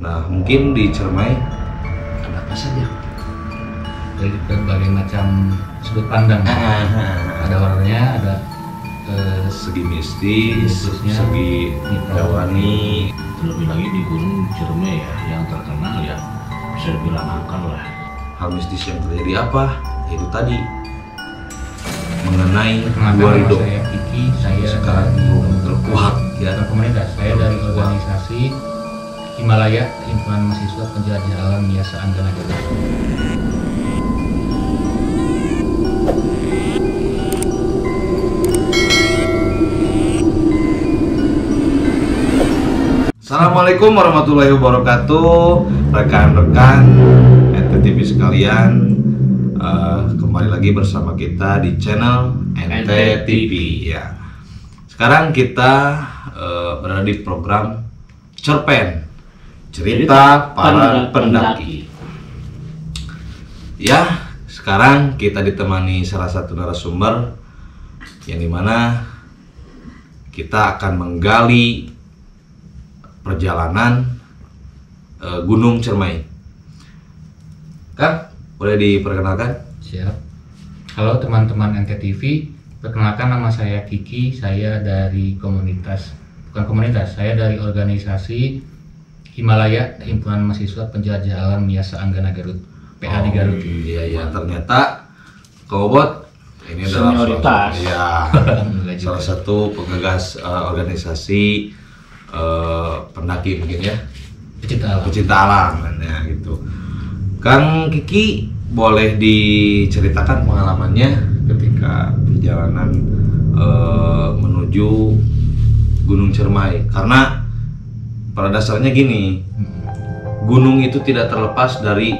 Nah, mungkin di Ciremai ada apa saja? Dari berbagai macam sudut pandang. Ada horornya, ada Segi mistis, mistisnya, segi hewani. Terlebih lagi di Gunung Ciremai ya, yang terkenal ya bisa dibilang angker lah. Hal mistis yang terjadi apa? Itu tadi mengenai Perkenalkan dua nama ridho. saya Kiki, saya Sekarang dari belum terkuat ya. komunitas. Saya dari organisasi Himalaya, Himpunan Mahasiswa Penjelajah Alam Miasa Anggana Garut. Assalamualaikum warahmatullahi wabarakatuh, rekan-rekan NTTV sekalian. Kembali lagi bersama kita di channel NTTV ya. Sekarang kita berada di program Cerpen, cerita para pendaki. Ya, sekarang kita ditemani salah satu narasumber yang dimana kita akan menggali perjalanan Gunung Ciremai. Kak, boleh diperkenalkan? Siap. Halo teman-teman NTTV, perkenalkan nama saya Kiki. Saya dari saya dari organisasi Himalaya, Himpunan Mahasiswa Penjelajah Alam Miasa Anggana Garut, PA di Garut. Iya, ternyata Kobot ini adalah Senioritas. salah satu penggagas organisasi pendaki mungkin ya, pecinta alam ya gitu. Kang Kiki, boleh diceritakan pengalamannya ketika perjalanan menuju Gunung Ciremai? Karena pada dasarnya gini, gunung itu tidak terlepas dari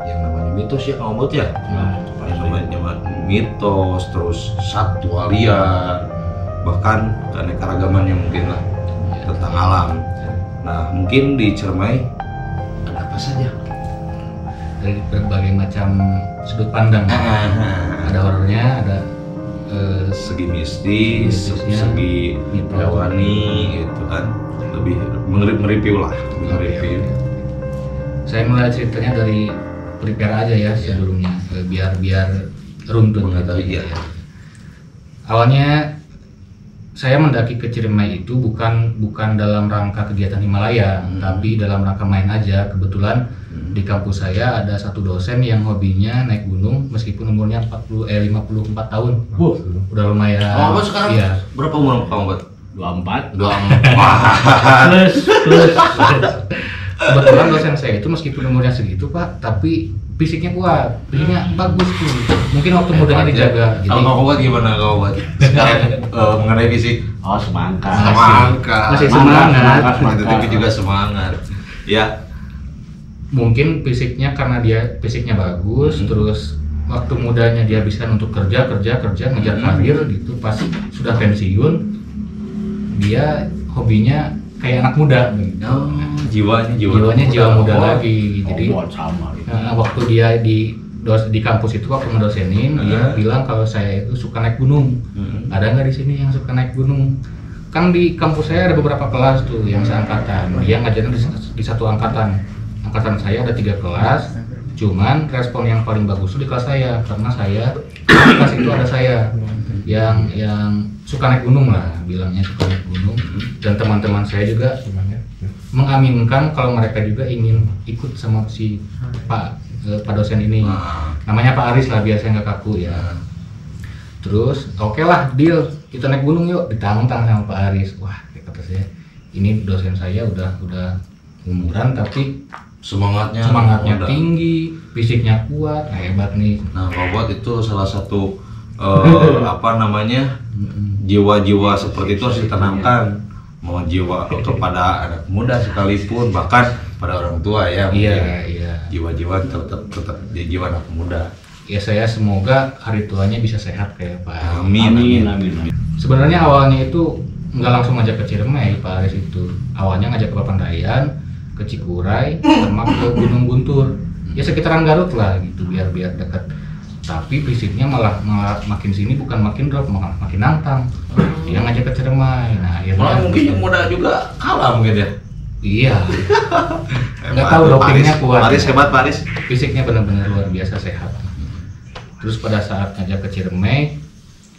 yang namanya mitos ya, Kang Obot ya. Yang namanya mitos, terus satwa liar, bahkan keanekaragaman yang mungkin lah tentang alam. Nah, mungkin di Ciremai ada apa saja? Dari berbagai macam sudut pandang. Ada horornya, ada Segi mistis, mistisnya, segi hewani gitu kan, lebih mereview lah, mereview. Saya mulai ceritanya dari prepare aja ya sebelumnya, biar runtun Mengetahui, gitu ya. Awalnya saya mendaki ke Ciremai itu bukan dalam rangka kegiatan Himalaya, tapi dalam rangka main aja. Kebetulan di kampus saya ada satu dosen yang hobinya naik gunung meskipun umurnya 54 tahun. Udah lumayan. Oh, sekarang iya. berapa umur Kang Obot? 24. Plus. Kebetulan dosen saya itu meskipun umurnya segitu Pak, tapi fisiknya kuat, fisiknya bagus tuh. Mungkin waktu mudanya dijaga. Jadi Kalau Kang Obot gimana Kang Obot? Sekarang mengenai fisik? Oh, semangka. Masih semangat. Tapi juga semangat. Ya, mungkin fisiknya karena dia fisiknya bagus, terus waktu mudanya dia habiskan untuk kerja ngejar karir gitu. Pas sudah pensiun dia hobinya kayak anak muda gitu. jiwanya jiwa muda lagi. Jadi Sama gitu. waktu dia di kampus itu waktu ngedosenin, dia bilang kalau saya itu suka naik gunung. Ada nggak di sini yang suka naik gunung? Kan di kampus saya ada beberapa kelas tuh yang seangkatan. Dia ngajarin di satu angkatan. Angkatan saya ada 3 kelas, cuman respon yang paling bagus itu di kelas saya, karena saya di kelas itu ada saya yang suka naik gunung lah, bilangnya suka naik gunung, dan teman-teman saya juga mengaminkan kalau mereka juga ingin ikut sama si Pak dosen ini. Namanya Pak Aris lah, biar saya nggak kaku ya. Terus oke lah, deal, kita naik gunung yuk, ditantang sama Pak Aris. Wah, kata saya, ini dosen saya udah umuran tapi semangatnya tinggi, fisiknya kuat, hebat nih. Nah, Kobot itu salah satu jiwa-jiwa seperti itu harus ditanamkan. Mau jiwa kepada anak muda sekalipun, bahkan pada orang tua ya. Iya. Jiwa-jiwa tetap di jiwa anak muda. Ya saya semoga hari tuanya bisa sehat kayak Pak. Amin. Sebenarnya awalnya itu nggak langsung ngajak ke Ciremai Pak Aris itu. Awalnya ngajak ke Papandayan, ke Cikuray, sama ke Gunung Guntur. Ya sekitaran Garut lah gitu, biar dekat. Tapi fisiknya malah makin sini bukan makin drop, malah makin nantang. Dia ngajak ke Ciremai. Nah, Malah mungkin yang muda juga kalah mungkin ya. Iya. nggak tahu dopingnya kuat. Paris hebat, Paris. Fisiknya benar-benar luar biasa sehat. Terus pada saat ngajak ke Ciremai,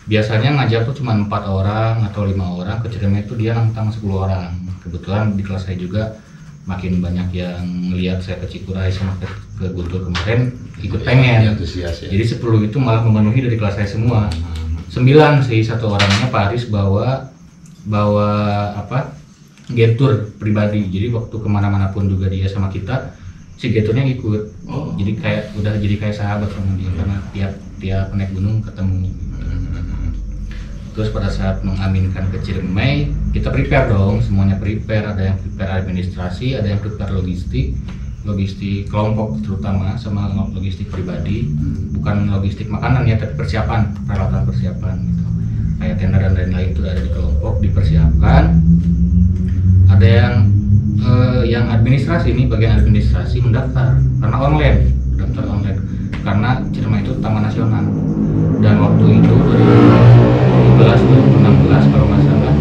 biasanya ngajak tuh cuma 4 orang atau 5 orang. Ke Ciremai itu dia nantang 10 orang. Kebetulan di kelas saya juga makin banyak yang lihat saya ke Cikuray sama ke Guntur kemarin ikut pengen. Antusias ya. Jadi 10 itu malah memenuhi dari kelas saya semua. 9 sih, 1 orangnya Pak Aris bawa apa? Getur pribadi. Jadi waktu kemana-mana pun juga dia sama kita, si geturnya ikut. Jadi kayak sahabat sama dia karena tiap naik gunung ketemu. Terus pada saat mengaminkan ke Ciremai, kita prepare dong, semuanya prepare. Ada yang prepare administrasi, ada yang prepare logistik kelompok terutama, sama logistik pribadi. Bukan logistik makanan ya, tapi peralatan persiapan gitu. Kayak tenda dan lain-lain itu ada di kelompok, dipersiapkan. Ada yang administrasi, ini bagian administrasi mendaftar karena daftar online karena Ciremai itu taman nasional. Dan waktu itu 2016 kalau nggak salah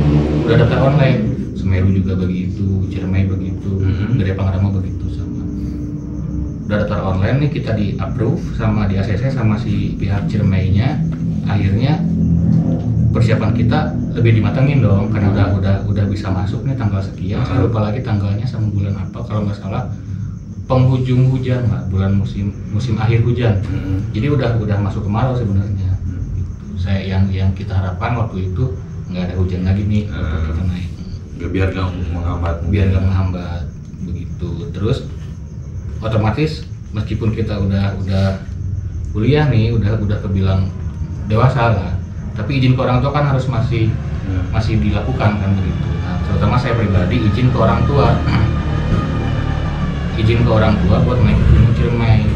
udah daftar online. Semeru juga begitu, Ciremai begitu, Gede Pangrango begitu sama. Udah daftar online nih, kita di approve sama di ACC sama si pihak Ciremainya. Akhirnya persiapan kita lebih dimatengin dong karena udah bisa masuk nih tanggal sekian. Saya lupa lagi tanggalnya sama bulan apa, kalau nggak salah penghujung hujan lah, bulan musim akhir hujan. Jadi udah masuk kemarau sebenarnya. Saya yang kita harapkan waktu itu nggak ada hujan lagi nih waktu kita naik. Biar nggak menghambat. Begitu. Terus otomatis meskipun kita udah kuliah nih, udah kebilang dewasa lah, tapi izin ke orang tua kan harus masih dilakukan kan begitu. Nah, terutama saya pribadi izin ke orang tua buat naik ke Gunung Ciremai.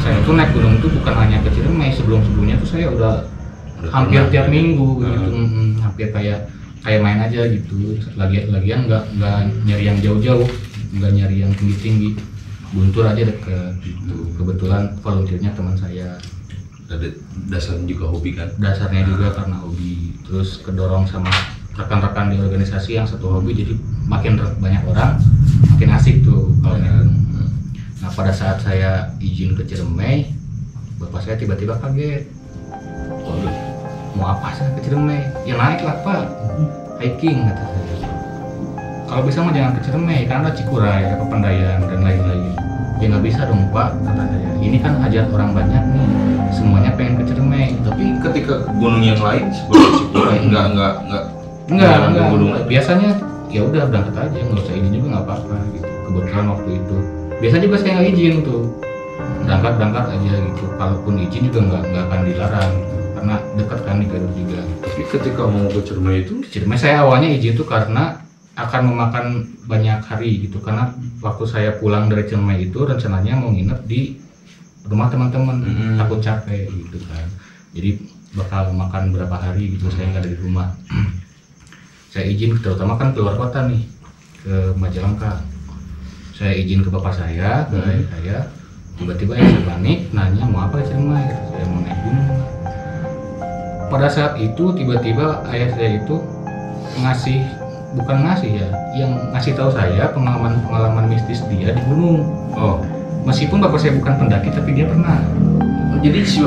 Saya tuh naik gunung tuh bukan hanya ke Ciremai, sebelumnya tuh saya udah hampir tiap minggu gitu. Hampir kayak main aja gitu. Lagian nggak nyari yang jauh-jauh, nggak nyari yang tinggi-tinggi, Guntur aja deket gitu. Kebetulan volunteernya teman saya. Dasarnya juga hobi kan? Dasarnya juga karena hobi. Terus kedorong sama rekan-rekan di organisasi yang satu hobi, jadi makin banyak orang makin asik tuh kalau naik gunung. Nah pada saat saya izin ke Ciremai, bapak saya tiba-tiba kaget. Waduh, mau apa saya ke Ciremai? Ya naik lah Pak, hiking kata saya. Kalau bisa mah jangan ke Ciremai karena ada Cikuray, ada Pepandayan dan lain-lain. Ya nggak bisa dong Pak, kata saya. Ini kan hajat orang banyak nih, semuanya pengen ke Ciremai. Tapi ketika gunung yang lain seperti Cikuray enggak. Biasanya ya udah berangkat aja, nggak usah izin juga nggak apa-apa gitu. Kebetulan waktu itu biasa juga saya nggak izin tuh, berangkat aja gitu. Kalaupun izin juga nggak akan dilarang gitu. Karena dekat kan di Garut juga. Tapi ketika mau ke Ciremai saya awalnya izin tuh karena akan memakan banyak hari gitu. Karena waktu saya pulang dari Ciremai itu rencananya mau nginep di rumah teman-teman, takut capek gitu kan. Jadi bakal makan berapa hari gitu, saya nggak ada di rumah. Saya izin terutama kan keluar kota nih, ke Majalengka. Saya izin ke bapak saya, ke ayah saya. Tiba-tiba saya panik, nanya mau apa ke Ciremai? Saya mau naik gunung. Pada saat itu tiba-tiba ayah saya itu yang ngasih tahu saya pengalaman mistis dia di gunung. Meskipun bapak saya bukan pendaki, tapi dia pernah. Jadi si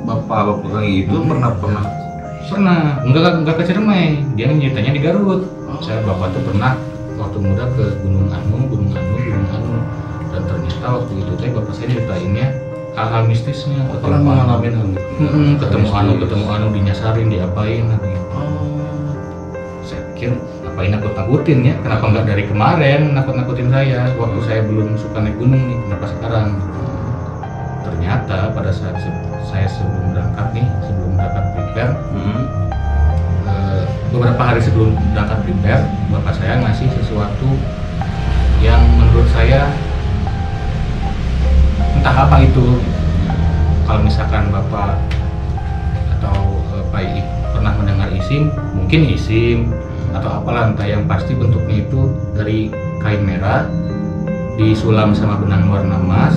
bapak itu pernah enggak ke Ciremai, dia ceritanya di Garut. Saya bapak tuh pernah waktu muda ke Gunung Anu, dan ternyata waktu itu bapak saya ceritainnya hal-hal mistisnya. Pernah mengalami ketemu anu dinyasarin, diapain gitu. Saya pikir ngapain nakut-nakutin ya, kenapa nggak dari kemarin nakut-nakutin saya waktu saya belum suka naik gunung nih, kenapa sekarang? Ternyata pada saat saya sebelum berangkat prepare, beberapa hari sebelum berangkat prepare, bapak saya ngasih sesuatu yang menurut saya entah apa itu. Kalau misalkan bapak atau Pak Iik pernah mendengar isim, mungkin isim atau apalah, entah, yang pasti bentuknya itu dari kain merah disulam sama benang warna emas,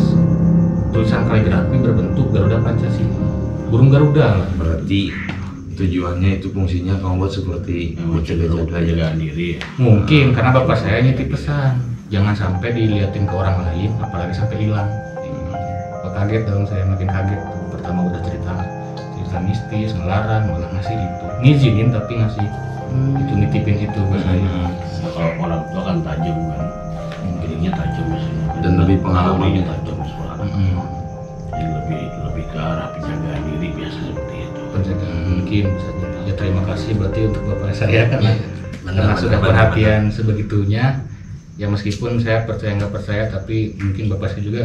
tulisan kaligrafi berbentuk Garuda Pancasila, burung Garuda lah. Berarti tujuannya itu fungsinya kamu buat seperti penjagaan diri ya? Mungkin karena bapak saya nitip pesan jangan sampai diliatin ke orang lain, apalagi sampai hilang. Kaget dong, saya makin kaget tuh. Pertama udah cerita mistis, ngelarang, malah ngasih itu, ngizinin tapi ngasih itu, nitipin itu ke saya. Ya, kalau orang tua kan tajam kan, piringnya tajam biasanya. Dan lebih pengalamannya tajam soalnya. Jadi lebih ke arah penjagaan diri biasa seperti itu. Penjagaan mungkin bisa jadi. Ya terima kasih berarti untuk bapak saya kan ya, karena Benar, sudah benar, perhatian sebegitunya. Ya meskipun saya percaya nggak percaya, tapi mungkin bapak saya juga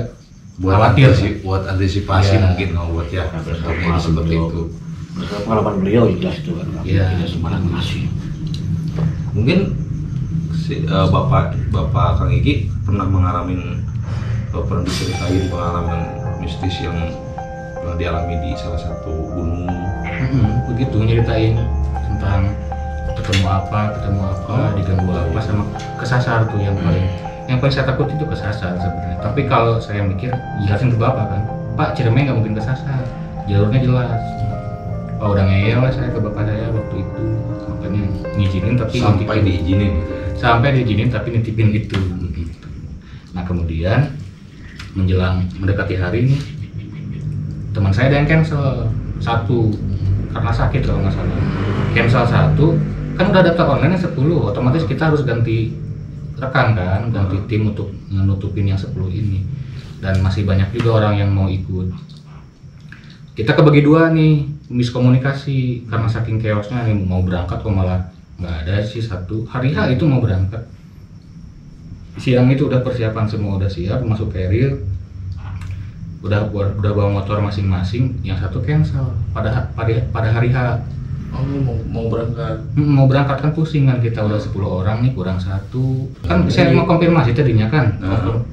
khawatir sih. Buat antisipasi Iya. mungkin kalau buat ya Bersama seperti beliau. itu. Berdasarkan pengalaman beliau jelas itu kan, Iya. tidak semangat ngasih. Mungkin si bapak Kang Iki pernah pernah diceritain pengalaman mistis yang pernah dialami di salah satu gunung. Begitu nyeritain tentang ketemu apa, diganggu apa, sama kesasar tuh yang paling saya takut itu kesasar sebenarnya. Tapi kalau saya mikir jelasin ke bapak kan, Pak Ciremai nggak mungkin kesasar, jalurnya jelas. Pak udah ngeyel lah saya ke bapak saya waktu itu, makanya ngizinin tapi sampai diizinin tapi nitipin itu. Gitu. Nah kemudian menjelang mendekati hari ini, teman saya ada yang cancel satu karena sakit kalau nggak salah. Cancel satu, kan udah daftar online 10, otomatis kita harus ganti rekan kan, ganti tim untuk nutupin yang 10 ini. Dan masih banyak juga orang yang mau ikut. Kita kebagi dua nih, miskomunikasi karena saking chaosnya nih, mau berangkat kok malah nggak ada sih satu. Hari H itu mau berangkat. Siang itu udah persiapan semua, udah siap masuk carrier. Udah bawa motor masing-masing, yang satu cancel pada hari H. Oh, mau berangkat. Mau berangkat kan pusing kan, kita udah 10 orang nih kurang satu. Kan saya mau konfirmasi tadinya kan.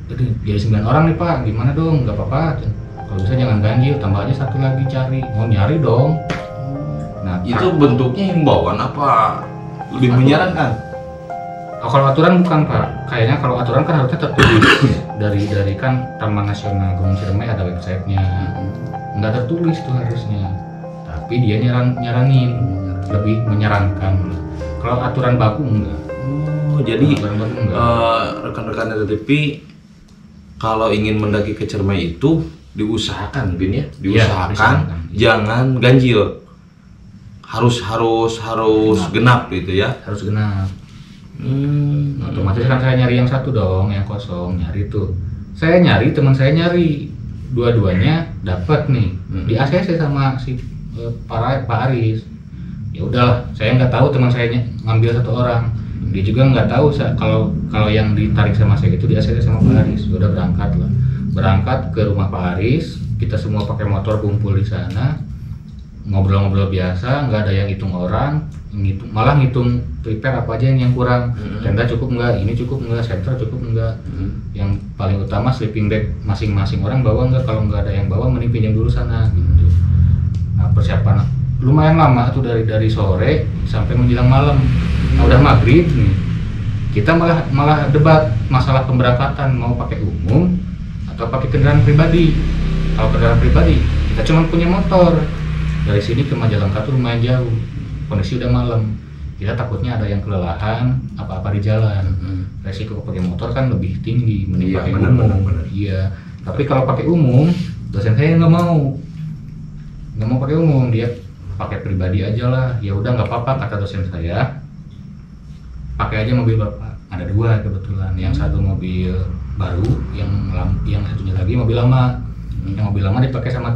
Jadi jadi 9 orang nih Pak, gimana dong? Nggak apa-apa. Kalau bisa jangan ganjil, tambah aja satu lagi cari. Mau nyari dong. Nah, Itu bentuknya himbauan apa lebih menyarankan? kalau aturan bukan Pak. Kayaknya kalau aturan kan harusnya tertulis dari kan Taman Nasional Gunung Ciremai ada websitenya. Nggak tertulis tuh harusnya. Tapi dia nyaranin, lebih menyarankan. Kalau aturan baku enggak. Oh, jadi Aturan baku enggak. rekan-rekan dari TV kalau ingin mendaki ke Ciremai itu diusahakan mungkin ya, diusahakan diusahakan. jangan ganjil. Harus genap gitu ya. Harus genap. Otomatis kan saya nyari yang satu dong, yang kosong, nyari tuh. Saya nyari, teman saya nyari, dua-duanya dapat nih. Di ACC sama si Pak Aris. Ya udahlah, saya nggak tahu teman saya ngambil satu orang. Dia juga nggak tahu kalau yang ditarik sama saya itu di ACC sama Pak Aris. Udah berangkat lah. Berangkat ke rumah Pak Aris, kita semua pakai motor kumpul di sana. Ngobrol-ngobrol biasa, nggak ada yang hitung orang, malah ngitung prepare apa aja yang kurang. Tenda cukup nggak, ini cukup nggak, shelter cukup nggak. Yang paling utama sleeping bag masing-masing orang bawa nggak, kalau nggak ada yang bawa mending pinjam dulu sana gitu. Nah persiapan lumayan lama tuh dari sore sampai menjelang malam. Nah, udah maghrib nih, kita malah debat masalah pemberangkatan, mau pakai umum atau pakai kendaraan pribadi. Kalau kendaraan pribadi kita cuma punya motor. Dari sini ke Majalengka tuh lumayan jauh, kondisi udah malam, kita takutnya ada yang kelelahan apa-apa di jalan. Resiko pakai motor kan lebih tinggi, mending pakai umum. Iya, tapi kalau pakai umum, dosen saya nggak mau pakai umum, dia pakai pribadi aja lah. Ya udah nggak apa-apa kata dosen saya, pakai aja mobil bapak. Ada dua kebetulan, yang satu mobil baru, yang satunya lagi mobil lama. Yang mobil lama dipakai sama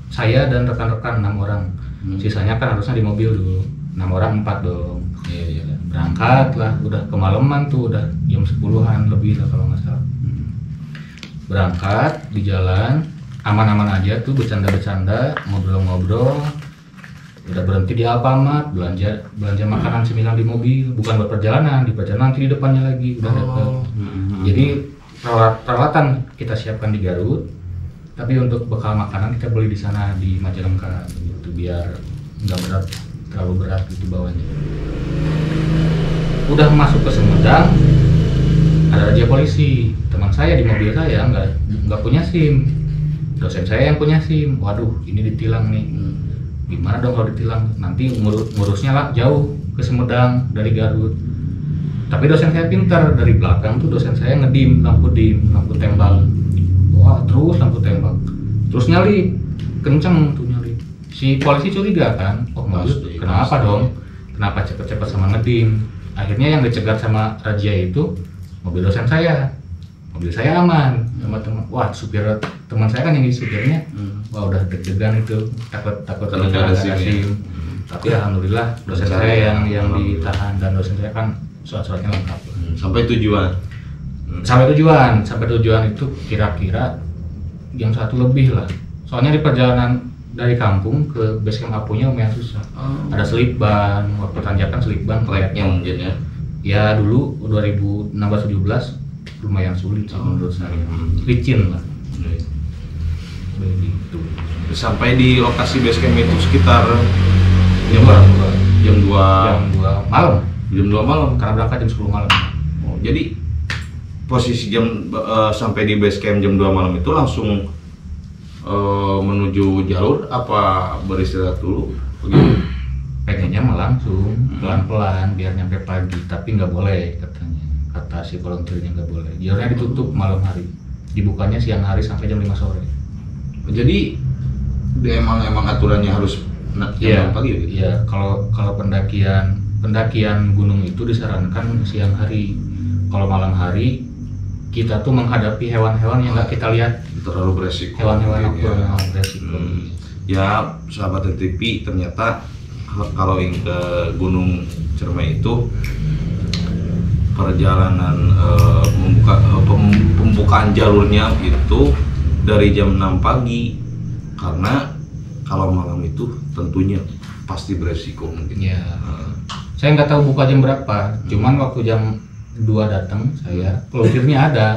saya dan rekan-rekan 6 orang. Sisanya kan harusnya di mobil dulu. 6 orang 4 dong. Iya. Berangkat lah, udah kemalaman tuh, udah jam 10-an lebih lah kalau nggak salah. Berangkat di jalan, aman-aman aja tuh, bercanda-bercanda, ngobrol-ngobrol. Udah berhenti di Alfamart, belanja makanan cemilan di mobil, bukan buat perjalanan, di perjalanan nanti di depannya lagi udah dapet. Jadi peralatan kita siapkan di Garut. Tapi untuk bekal makanan kita beli di sana di Majalengka gitu, biar nggak terlalu berat gitu bawanya. Udah masuk ke Sumedang, ada razia polisi. Teman saya di mobil saya nggak punya SIM, dosen saya yang punya SIM. Waduh, ini ditilang nih. Gimana dong kalau ditilang? Nanti ngurusnya lah jauh ke Sumedang dari Garut. Tapi dosen saya pintar, dari belakang tuh dosen saya ngedim, lampu tembak. Wah, terus lampu tembak. Terus nyali, kenceng tuh nyali. Si polisi curiga kan, oh Pasti, kenapa pasti. dong? Kenapa cepet-cepet sama ngedim? Akhirnya yang dicegat sama razia itu mobil dosen saya. Mobil saya aman sama teman. Wah, supir teman saya kan yang supirnya. Wah, udah deg-degan itu, takut Karena nggak ada SIM, ya? Tapi alhamdulillah dosen Lancar, saya ya? yang Alhamdulillah. ditahan, dan dosen saya kan surat-suratnya lengkap. Sampai tujuan. Sampai tujuan itu kira-kira jam 1 lebih lah. Soalnya di perjalanan dari kampung ke base camp Apunya lumayan susah. Ada selip ban, waktu tanjakan selip ban. Tracknya mungkin ya. Ya dulu 2016-17 lumayan sulit sih menurut saya. Licin lah. Begitu. Sampai di lokasi base camp itu sekitar Jam berapa? 2 Jam 2 malam. jam 2 malam. Karena berangkat jam 10 malam. Oh, jadi posisi sampai di base camp jam 2 malam itu langsung menuju jalur apa beristirahat dulu? Begitu. Pengennya mah langsung pelan-pelan biar nyampe pagi, tapi nggak boleh katanya, kata si volunteernya nggak boleh. Jalurnya ditutup malam hari, dibukanya siang hari sampai jam 5 sore. Jadi dia emang aturannya harus jam 6 pagi gitu. Iya, kalau pendakian gunung itu disarankan siang hari. Kalau malam hari kita tuh menghadapi hewan-hewan yang nggak kita lihat, Terlalu beresiko. hewan-hewan Mungkin, nocturne ya. yang beresiko. Ya, sahabat TV, ternyata kalau yang ke Gunung Ciremai itu perjalanan pembukaan jalurnya itu dari jam 6 pagi, karena kalau malam itu tentunya pasti beresiko mungkin. Ya, saya nggak tahu buka jam berapa. Cuman waktu jam 2 datang saya, pelukirnya ada,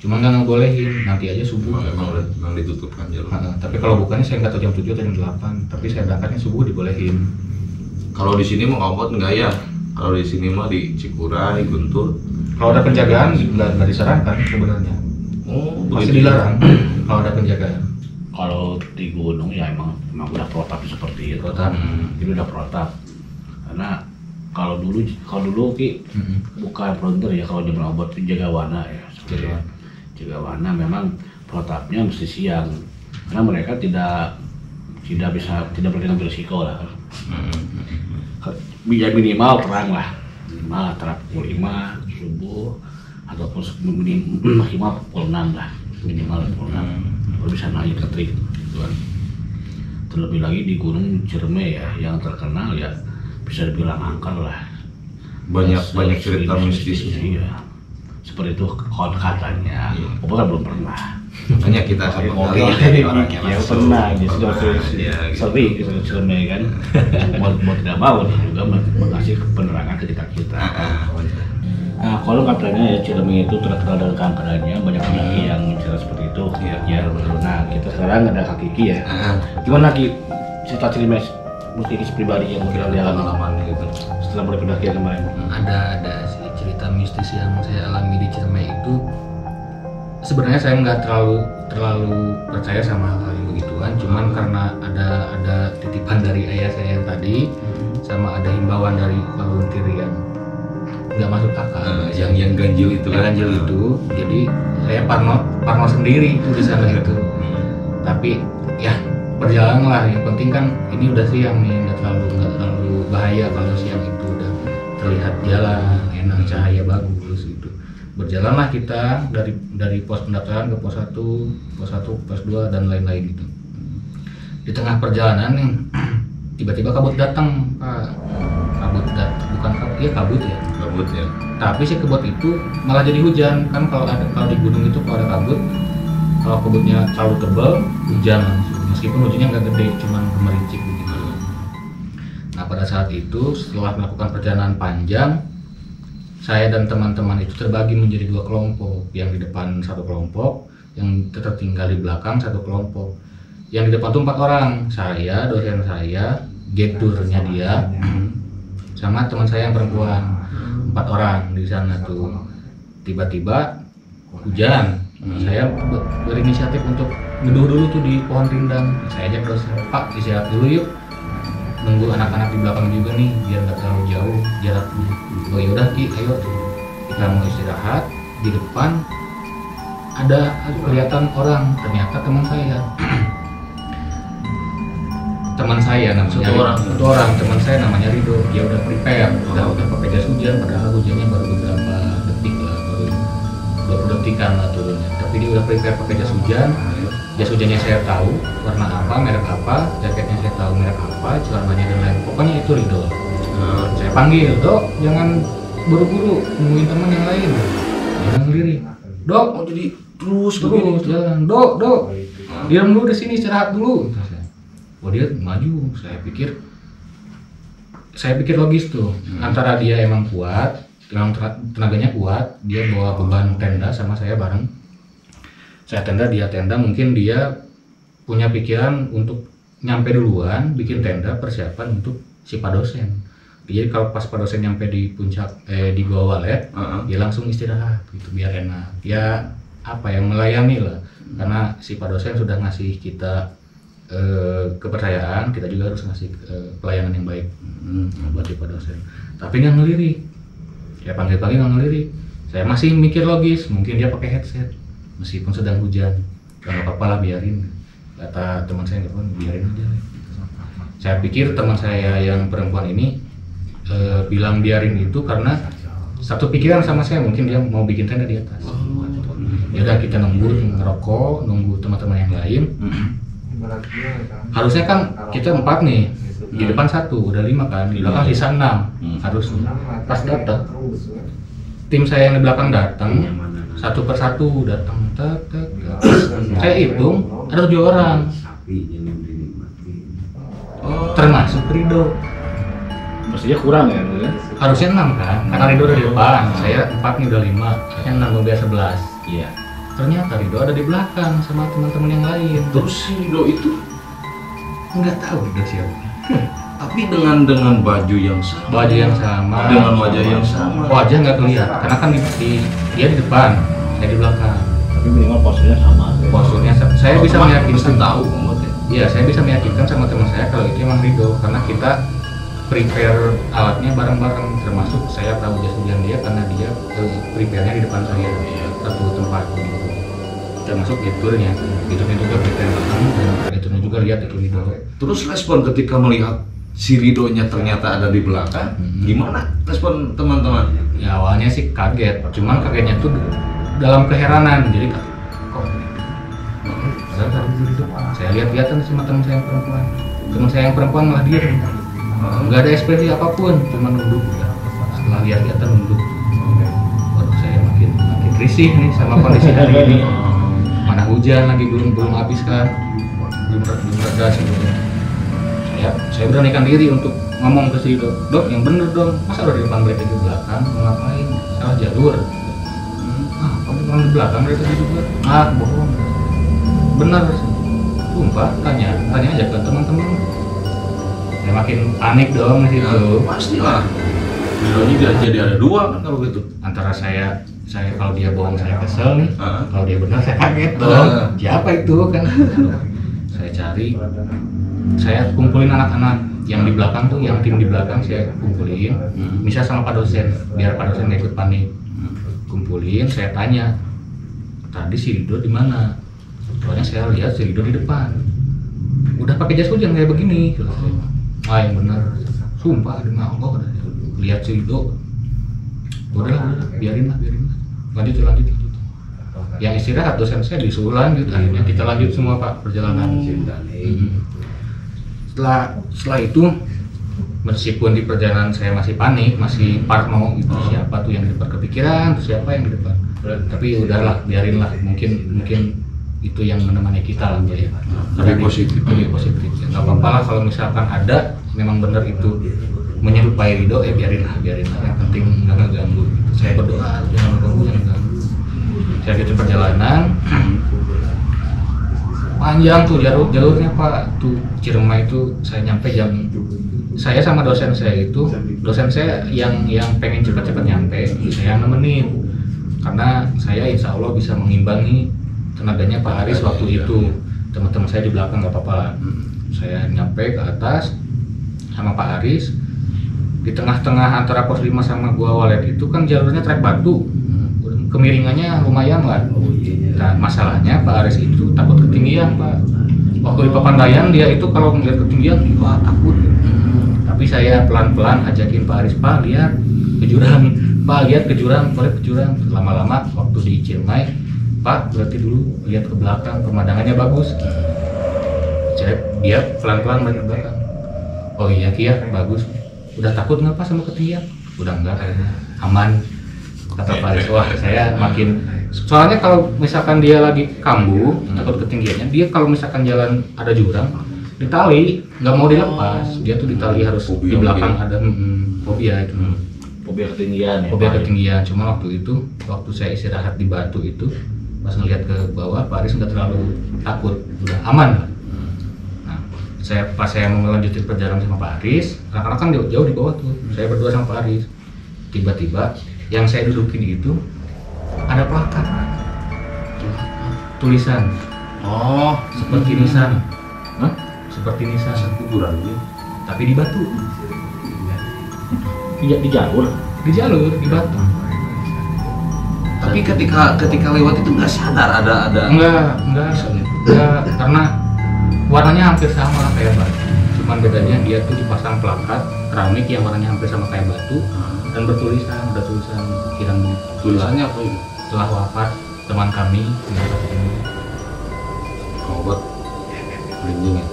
cuman nggak ngebolehin. Nanti aja subuh. Memang ditutup kan jalur. Tapi kalau bukanya saya nggak tahu jam 7 atau jam 8. Tapi saya berangkatnya subuh dibolehin. Kalau di sini mau ngobot enggak ya? Kalau di sini mah di Cikuray, Guntur. Kalau ada penjagaan nggak disarankan sebenarnya. Oh, Pasti begitu. dilarang kalau ada penjagaan. Kalau di gunung ya emang udah protap seperti itu. Protap. Itu udah protap. Karena kalau dulu Ki bukan volunteer ya, kalau zaman obat itu jagawana ya. Jagawana memang protapnya mesti siang. Karena mereka tidak boleh ngambil risiko lah. Ya minimal terang lah. Minimal antara pukul 5 subuh ataupun maksimal pukul 6 lah. Minimal pukul 6. Baru bisa naik ke trik gitu kan. Terlebih lagi di Gunung Ciremai ya, yang terkenal ya bisa dibilang angker lah. Banyak cerita mistis. Iya. Seperti itu katanya. Obat belum pernah. Makanya kita akan mengenali orangnya Ya langsung. pernah, jadi sudah Ya, gitu. sering di Ciremai kan. Mau tidak mau dia juga mengasih penerangan ke kita. Nah, kalau katanya ya Ciremai itu terkenal dengan keangkerannya, banyak pendaki yang cerita seperti itu. Iya. Ya, betul. Nah, kita sekarang ada Kak Kiki ya. Ah, Gimana Ki cerita Ciremai mesti pribadi yang mungkin mungkin ada dialami pengalaman gitu. setelah mulai pendakian kemarin? Ada sih cerita mistis yang saya alami di Ciremai itu. Sebenarnya saya nggak terlalu percaya sama hal yang begituan, cuman karena ada titipan dari ayah saya yang tadi, sama ada himbauan dari volunteer yang nggak masuk akal. Yang ganjil itu Yang ganjil itu, jadi saya parno sendiri itu di sana itu. Tapi ya berjalan lah, yang penting kan ini udah siang nih, nggak terlalu bahaya kalau siang itu udah terlihat jalan enak, cahaya bagus gitu. Berjalanlah kita dari pos pendaftaran ke pos 1, pos 2 dan lain-lain gitu. Di tengah perjalanan nih tiba-tiba kabut datang, Pak. Kabut ya. Kabut ya. Tapi si kabut itu malah jadi hujan. Kan kalau di gunung itu kalau ada kabut, kalau kabutnya terlalu tebal, hujan langsung. Meskipun hujannya nggak gede, cuma gemericik begitu. Nah pada saat itu setelah melakukan perjalanan panjang, saya dan teman-teman itu terbagi menjadi 2 kelompok. Yang di depan 1 kelompok, yang tertinggal di belakang 1 kelompok. Yang di depan tuh 4 orang, saya, dosen saya, gedurnya dia, sama teman saya yang perempuan. 4 orang di sana tuh. Tiba-tiba hujan. Saya berinisiatif untuk ngeduh dulu tuh di pohon rindang. Saya ajak dosen, Pak istirahat dulu yuk. Nunggu anak-anak di belakang juga nih, biar nggak terlalu jauh jaraknya. Oh yaudah Ki, ayo. ketika mau istirahat di depan ada kelihatan orang, ternyata teman saya. Teman saya namanya satu orang teman saya namanya Rido, dia udah prepare, udah pakai jas hujan, padahal hujannya baru beberapa detik lah, baru 20 detikan lah turunnya, tapi dia udah prepare pakai jas hujan. Jas hujannya saya tahu warna apa, merek apa, jaketnya saya tahu merek apa, celananya dan lain, pokoknya itu Rido. Saya panggil, Dok, jangan buru-buru nungguin teman yang lain, jangan ngelirik. Dok, Oh jadi terus jalan, Dok, diam dulu di sini, istirahat dulu. Oh dia maju, saya pikir logis tuh, antara dia emang kuat, emang tenaganya kuat, dia bawa beban tenda sama saya bareng. Saya tenda, dia tenda, mungkin dia punya pikiran untuk nyampe duluan, bikin tenda persiapan untuk si Pak dosen. Jadi kalau pas Pak dosen nyampe di puncak, di bawah walet, dia langsung istirahat gitu biar enak. Ya apa ya, melayani lah, karena si Pak dosen sudah ngasih kita kepercayaan, kita juga harus ngasih pelayanan yang baik buat si Pak dosen. Tapi nggak ngelirik, ya panggil-panggil nggak ngelirik. Saya masih mikir logis, mungkin dia pakai headset meskipun sedang hujan, nggak apa-apa lah, biarin. Kata teman saya, biarin aja. Saya pikir teman saya yang perempuan ini bilang biarin itu karena satu pikiran sama saya, mungkin dia mau bikin tenda di atas. Ya udah, kita nunggu ngerokok, nunggu teman-teman yang lain. Harusnya kan kita 4 nih, di depan 1, udah 5 kan, di belakang sisa 6 harusnya. Pas datang, tim saya yang di belakang datang, satu persatu datang, saya hitung ada 7 orang, termasuk Rido. Pastinya kurang ya, Harusnya 6 kan, karena Rido udah di depan, saya 4 nih udah 5, harusnya 6 lebih 11. Iya. Ternyata Rido ada di belakang sama teman-teman yang lain. Terus si Rido itu Nggak tahu Rido siapa. tapi dengan baju yang sama, Baju yang sama, dengan wajah yang sama. wajah nggak kelihatan, karena kan dia di depan, saya di belakang. Tapi minimal posturnya sama. Posturnya saya bisa Mesti meyakinkan, tahu komodnya. iya saya bisa meyakinkan sama teman saya kalau itu emang Rido, karena kita prepare alatnya bareng-bareng, termasuk saya tahu jas hujan dia karena dia prepare-nya di depan saya, satu tempat gitu. Termasuk geturnya juga prepare bareng, dan geturnya juga lihat itu Rido. Terus respon ketika melihat si Ridonya ternyata ada di belakang, gimana respon teman-teman? Ya awalnya sih kaget, cuman kagetnya tuh dalam keheranan, jadi kok padahal tadi Rido. Saya lihat-lihatan sama teman saya yang perempuan malah diam, nggak ada ekspresi apapun, cuma nunduk. Setelah lihat-lihatan nunduk. Waduh, saya makin risih nih sama kondisi hari ini. Mana hujan lagi, belum habis kan, belum reda sebelumnya. Saya beranikan diri untuk ngomong ke si Rido, Dok yang bener dong, masa udah di depan mereka di belakang, mau ngapain, salah jalur. Kamu orang di belakang dari tadi juga. Bohong. Bener, sumpah, tanya aja ke teman-teman. Saya makin panik dong di situ. Pastilah. Ridonya jadi ada 2 kan kalau gitu. Antara saya kalau dia bohong saya kesel nih, kalau dia benar saya kaget dong. Siapa itu kan? Saya cari, saya kumpulin anak-anak yang di belakang tuh, yang tim di belakang saya kumpulin, misal sama Pak dosen, biar Pak dosen nggak ikut panik. Kumpulin, saya tanya, tadi si Rido di mana? Soalnya saya lihat si Rido di depan, udah pakai jas hujan kayak begini. Yang benar, sumpah demi Allah, lihat si Rido. Udah, biarin lah. Lanjut. Yang istirahat dosen saya disuruh lanjut, akhirnya kita lanjut semua Pak perjalanan. Setelah itu, meskipun di perjalanan saya masih panik, masih parno gitu, siapa tuh yang di depan, kepikiran tuh siapa yang di depan. Tapi udahlah, biarinlah, mungkin itu yang menemani kita lah ya. Lebih positif. Ya, nggak apa-apa lah kalau misalkan ada memang benar itu menyerupai Rido, biarinlah. Yang penting nggak ganggu. Saya berdoa jangan ganggu. Saya gitu perjalanan panjang tuh jalurnya Pak, tuh Ciremai itu saya nyampe saya sama dosen saya yang pengen cepat-cepat nyampe, saya nemenin karena saya insya Allah bisa mengimbangi tenaganya Pak Aris waktu itu. Teman-teman saya di belakang nggak apa-apa, saya nyampe ke atas sama Pak Aris. Di Di tengah-tengah antara pos 5 sama gua Walet itu kan jalurnya trek batu. Kemiringannya lumayan lah. Nah, masalahnya Pak Aris itu takut ketinggian, Pak. Waktu di Papandayan dia itu kalau melihat ketinggian, wah takut. Tapi saya pelan-pelan ajakin Pak Aris, Pak lihat ke jurang, Pak lihat ke jurang, boleh ke jurang. Lama-lama waktu di Ciremai, Pak berarti dulu lihat ke belakang, pemandangannya bagus. Dia pelan-pelan balik ke belakang. Oh iya Kia, bagus. Udah takut nggak Pak sama ketinggian? Udah enggak, kayaknya aman. Kata Pak Aris, wah saya makin. Soalnya kalau misalkan dia lagi kambuh, takut ketinggiannya, dia kalau misalkan jalan ada jurang, ditali, nggak mau dilepas. Dia tuh ditali harus di belakang ada fobia itu. Fobia ketinggian ya. Fobia ketinggian. Cuma waktu itu, waktu saya istirahat di batu itu, pas ngeliat ke bawah, Pak Aris nggak terlalu takut, udah aman. Nah, pas saya mau melanjutin perjalanan sama Pak Aris, anak-anak kan jauh di bawah tuh. Saya berdua sama Pak Aris. Tiba-tiba yang saya dudukin itu ada plakat, tulisan. Oh, Seperti nisan. Seperti nisan. kuburan gitu. Tapi di batu. Di jalur. Di jalur, di batu. Tapi ketika lewat itu nggak sadar ada Enggak, karena warnanya hampir sama lah kayak batu. Cuman bedanya dia tuh dipasang plakat keramik yang warnanya hampir sama kayak batu dan ada tulisan kirang tulisannya apa itu? telah wafat teman kami ini. Obat merinding ya.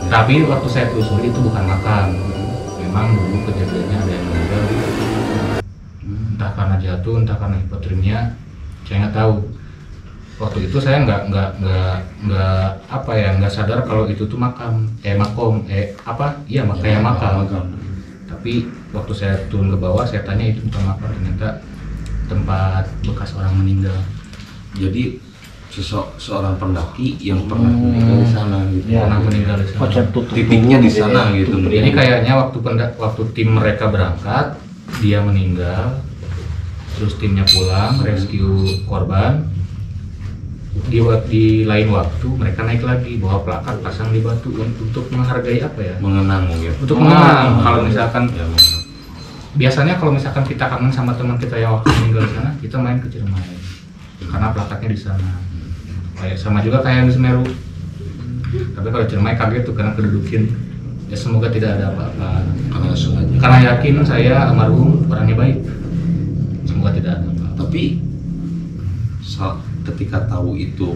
Tapi waktu saya telusuri itu bukan makam. Memang dulu kejadiannya ada yang meninggal. Entah karena jatuh, entah karena hipotermia, saya nggak tahu. Waktu itu saya nggak sadar kalau itu tuh makam, makom, kayak makam. Tapi waktu saya turun ke bawah, saya tanya itu bukan makam, ternyata tempat bekas orang meninggal. Jadi seorang pendaki yang pernah meninggal di sana gitu. Pernah meninggal di sana. Titiknya di sana gitu. Jadi kayaknya waktu tim mereka berangkat, dia meninggal, terus timnya pulang, rescue korban. Di lain waktu mereka naik lagi bawa plakat pasang di batu untuk menghargai apa ya? Mengenang mungkin. Untuk mengenang. Kalau misalkan Ya, biasanya kalau misalkan kita kangen sama teman kita yang waktu meninggal di sana, kita main ke Ciremai karena plakatnya di sana. Kayak sama juga kayak di Semeru. Tapi kalau Ciremai kaget tuh karena kedudukin. Ya semoga tidak ada apa-apa. Karena yakin saya almarhum orangnya baik. Semoga tidak ada apa-apa. Tapi ketika tahu itu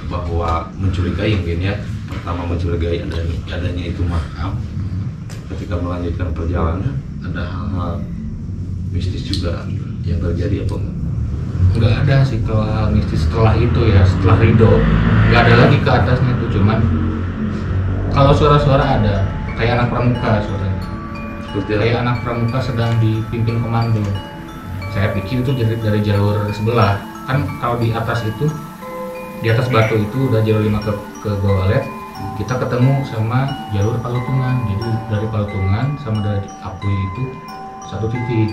bahwa mencurigai mungkin ya, pertama mencurigai adanya itu makam, ketika melanjutkan perjalanan ada hal-hal mistis juga yang terjadi apa enggak? Nggak ada sih kalau hal mistis setelah itu ya, setelah Ridho nggak ada lagi ke atasnya tuh. Cuman kalau suara-suara ada kayak anak pramuka suaranya, kayak anak pramuka sedang dipimpin komando. Saya pikir itu dari jalur sebelah. Kan kalau di atas itu, di atas batu itu udah jalur 5 ke Gowalet, kita ketemu sama jalur Palutungan. Jadi dari Palutungan sama dari Apui itu satu titik.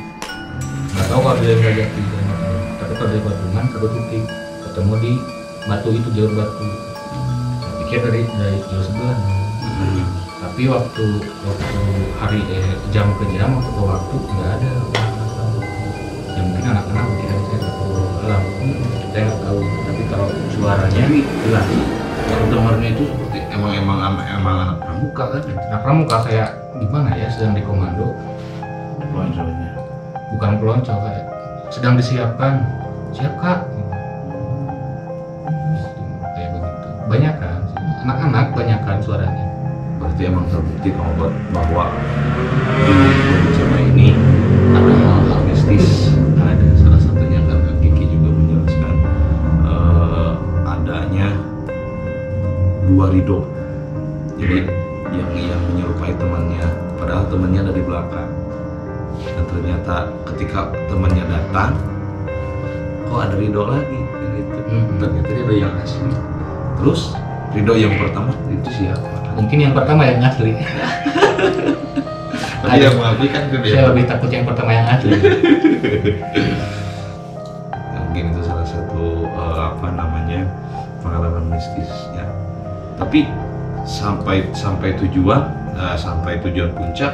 Nggak tahu kalau dari Gajati, tapi kalau dari Palutungan satu titik ketemu di batu itu, jalur batu. Saya pikir dari jalur sebelah. Tapi waktu hari jam ke jam atau waktu nggak ada. Ya mungkin anak-anak kira saya alam, saya nggak tahu. Tapi kalau suaranya jelas. Yang dengarnya itu seperti emang anak pramuka kan? Anak pramuka kayak gimana ya, sedang di komando. Pelonconya. Bukan pelonco, kayak sedang disiapkan. Siap kak. Kayak begitu. Banyak kan, anak-anak banyak kan suaranya. Berarti emang terbukti bahwa di Gunung Ciremai ini ada hal-hal mistis. Ada salah satunya karena Kiki juga menjelaskan adanya 2 Ridho. Jadi yang menyerupai temannya, padahal temannya ada di belakang. Dan ternyata ketika temannya datang, kok ada Ridho lagi gitu. Ternyata dia ada yang asli. Terus Ridho yang pertama itu siapa? Mungkin yang pertama yang asli. Tapi yang mengakui kan dia. Saya lebih takut yang pertama yang asli. Mungkin itu salah satu pengalaman mistis ya. Tapi sampai tujuan puncak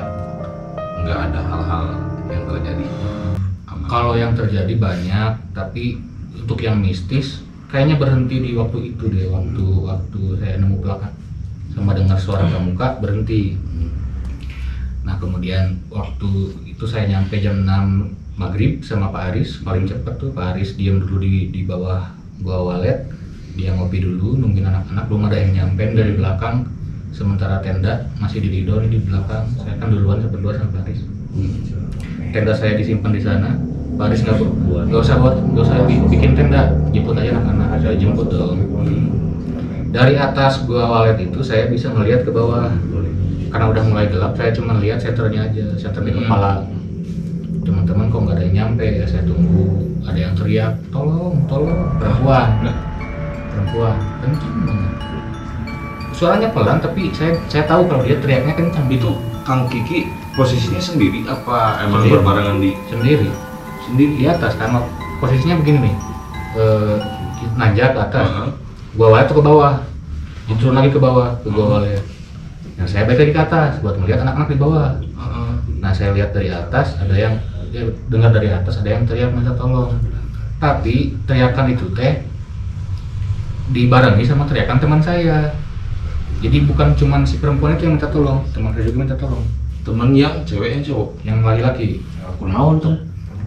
nggak ada hal-hal yang terjadi? Aman. Kalau yang terjadi banyak, tapi untuk yang mistis kayaknya berhenti di waktu itu deh, waktu saya nemu plakat sama dengar suara pramuka berhenti. Nah kemudian waktu itu saya nyampe jam 6 maghrib sama Pak Aris, paling cepet tuh Pak Aris diem dulu di bawah gua walet, dia ngopi dulu nungguin anak-anak, belum ada yang nyampein dari belakang. Sementara tenda masih di Lido nih di belakang, saya kan duluan berdua sama Pak Aris. Tenda saya disimpan di sana, Pak Aris nggak usah bikin tenda, jemput aja anak-anak, saya jemput dong. Dari atas gua walet itu saya bisa melihat ke bawah, karena udah mulai gelap, saya cuma lihat senternya aja, senter di kepala. Teman-teman kok nggak ada yang nyampe ya, saya tunggu, ada yang teriak, tolong, perempuan, kenceng banget. Suaranya pelan tapi saya tahu kalau dia teriaknya kencang. Itu Kang Kiki posisinya sendiri apa emang Sendiri. berbarengan di Sendiri di atas, karena posisinya begini nih, nanjak ke atas, gua walet tuh ke bawah, turun lagi ke bawah, ke gua walet. Nah saya balik lagi ke atas buat melihat anak-anak di bawah. Nah saya lihat dari atas ada yang dengar dari atas ada yang teriak minta tolong, tapi teriakan itu teh dibarengi sama teriakan teman saya. Jadi bukan cuman si perempuan itu yang minta tolong, teman saya juga minta tolong. teman yang cewek yang cowok? Yang laki-laki. Kunaon tuh?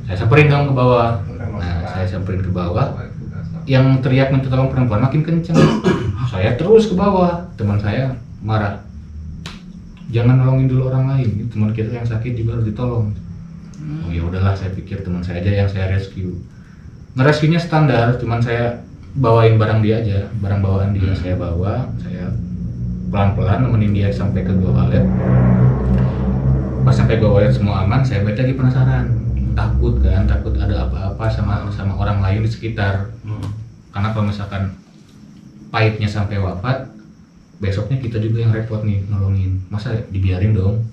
Saya samperin dong ke bawah. Nah saya samperin ke bawah, yang teriak minta tolong perempuan makin kenceng. Saya terus ke bawah, teman saya marah, jangan nolongin dulu orang lain, teman kita yang sakit juga harus ditolong. Oh ya udahlah, saya pikir teman saya aja yang saya rescue. Ngerescue-nya standar, cuman saya bawain barang dia aja, barang bawaan dia saya bawa, saya pelan-pelan nemenin dia sampai ke gua walet. Pas sampai gua walet semua aman, saya balik lagi penasaran, takut ada apa-apa sama orang lain di sekitar. Karena kalau misalkan pahitnya sampai wafat, besoknya kita juga yang repot nih nolongin, masa dibiarin dong.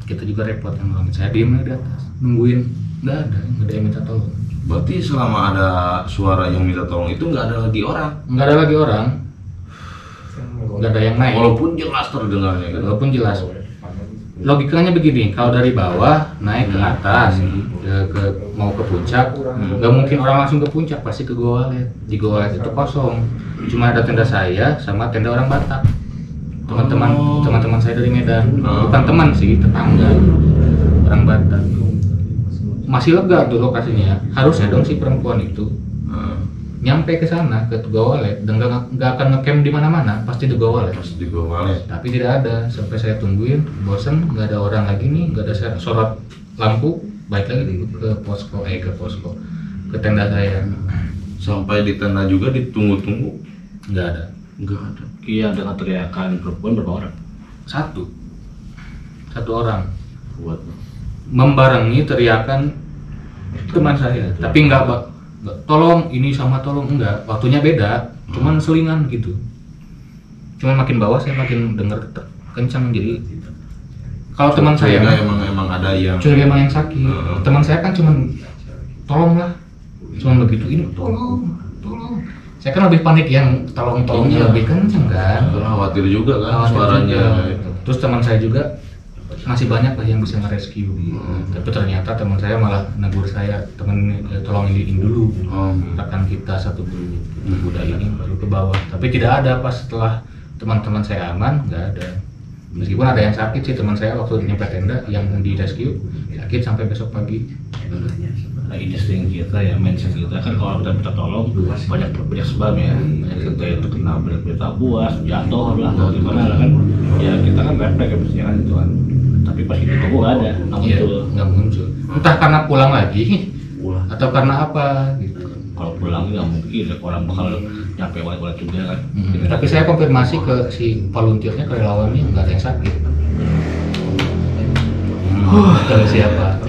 Kita juga repot yang nolongin. Saya diem di atas nungguin, nggak ada yang minta tolong. Berarti selama ada suara yang minta tolong itu nggak ada lagi orang? Nggak ada lagi orang, nggak ada yang naik. Walaupun jelas terdengarnya kan? Walaupun jelas. Logikanya begini, kalau dari bawah naik ke atas, mau ke puncak, nggak mungkin orang langsung ke puncak, pasti ke gua walet. Di gua walet itu kosong, cuma ada tenda saya sama tenda orang Batak. Teman-teman saya dari Medan, bukan teman sih, tetangga, orang Batak. Masih lega tuh lokasinya, harusnya dong si perempuan itu nyampe ke sana, ke gua walet, dan nggak akan ngecamp di mana-mana, pasti di gua walet. Pas di gua walet. Tapi tidak ada, sampai saya tungguin, bosen, nggak ada orang lagi nih, nggak ada sorot lampu, balik lagi ke posko, ke tenda saya. Sampai di tenda juga ditunggu-tunggu? Nggak ada. Nggak ada. Iya, dengan teriakan perempuan berapa orang? Satu orang Buat membarengi teriakan teman saya, tapi nggak tolong ini sama tolong, enggak, waktunya beda, cuman selingan gitu. Cuman makin bawah saya makin denger kencang, jadi kalau teman saya emang ada yang curiga emang yang sakit. Teman saya kan cuman tolonglah, cuman begitu, ini tolong. Saya kan lebih panik yang tolongnya lebih kencang kan. khawatir juga kan Khawatir suaranya. juga. Terus teman saya juga masih banyak lah yang bisa nge-rescue. Tapi ternyata teman saya malah negur saya, tolong iniin dulu rekan kita satu budak ini baru ke bawah. Tapi tidak ada pas setelah teman-teman saya aman, nggak ada. Meskipun ada yang sakit sih, teman saya waktu nyampe tenda yang di rescue sakit sampai besok pagi. Nah, insting kita ya, mindset kita kan kalau kita minta tolong banyak sebab ya, banyak kita itu kena berita buas, jatuh lah, atau gimana lah kan, ya kita kan refleks ya mestinya kan itu kan. Tapi pas kita tunggu nggak ada, nggak muncul. Entah karena pulang lagi atau karena apa gitu. Kalau pulang nggak mungkin orang bakal nyampe walet juga kan. Tapi saya konfirmasi ke si volunteernya, ke relawannya, nggak ada yang sakit. Dari siapa?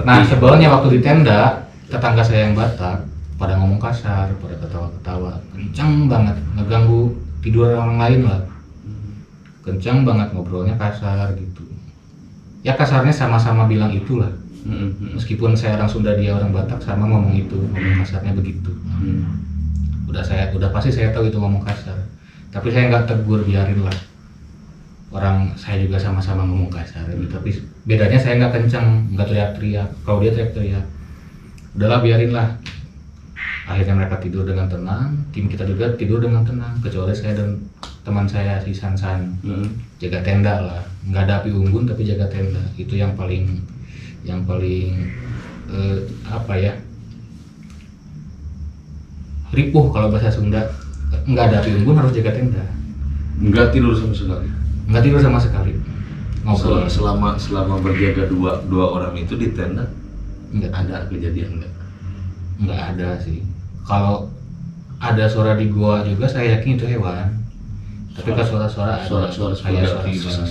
Nah sebelumnya waktu di tenda, tetangga saya yang Batak pada ngomong kasar, pada ketawa-ketawa, kencang banget, ngeganggu tidur orang lain lah. Kencang banget ngobrolnya, kasar gitu. Ya kasarnya sama-sama bilang itulah. Meskipun saya orang Sunda, dia orang Batak, sama ngomong itu, ngomong kasarnya begitu. Udah pasti saya tahu itu ngomong kasar. Tapi saya nggak tegur, biarin lah. orang saya juga sama-sama ngomong kasar gitu. Tapi bedanya saya nggak kencang, nggak teriak-teriak. Kalau dia teriak-teriak, udahlah biarin lah. Akhirnya mereka tidur dengan tenang, tim kita juga tidur dengan tenang, kecuali saya dan teman saya si Sansan. Jaga tenda lah, nggak ada api unggun tapi jaga tenda. Itu yang paling apa ya, ripuh kalau bahasa Sunda. Nggak ada api unggun harus jaga tenda. Nggak tidur sama sekali. Nggak tidur sama sekali. Ngobrol. Selama berjaga dua orang itu di tenda Nggak ada kejadian nggak ada sih. Kalau ada suara di gua juga saya yakin itu hewan. Tapi kalau suara-suara ada. Kayak suara.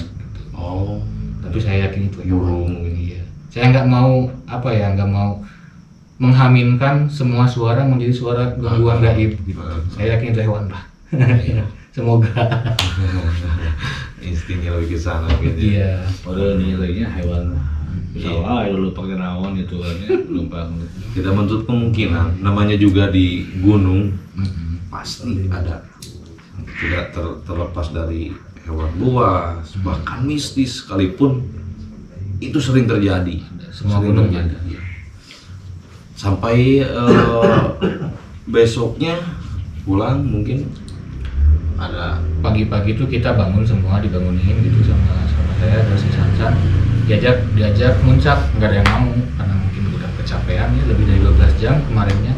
Oh. Tapi saya yakin itu hewan. Iya. Saya nggak mau nggak mau menghaminkan semua suara menjadi suara gangguan gaib gitu. Saya yakin itu hewan lah. Semoga. Instingnya lebih ke sana gitu. Iya. Padahal nilainya hewan. Salah dulu pakai naon itu kan ya, lupa. Kita menuntut kemungkinan, namanya juga di gunung, pasti ada. Tidak terlepas dari hewan buas, bahkan mistis sekalipun itu sering terjadi. Semua Sering gunung terjadi. ada. Sampai besoknya pulang mungkin ada Pagi-pagi itu kita bangun semua, dibangunin gitu sama saya dan si Sansan. Diajak muncak, nggak ada yang mau karena mungkin udah kecapean ya, lebih dari 12 jam kemarinnya,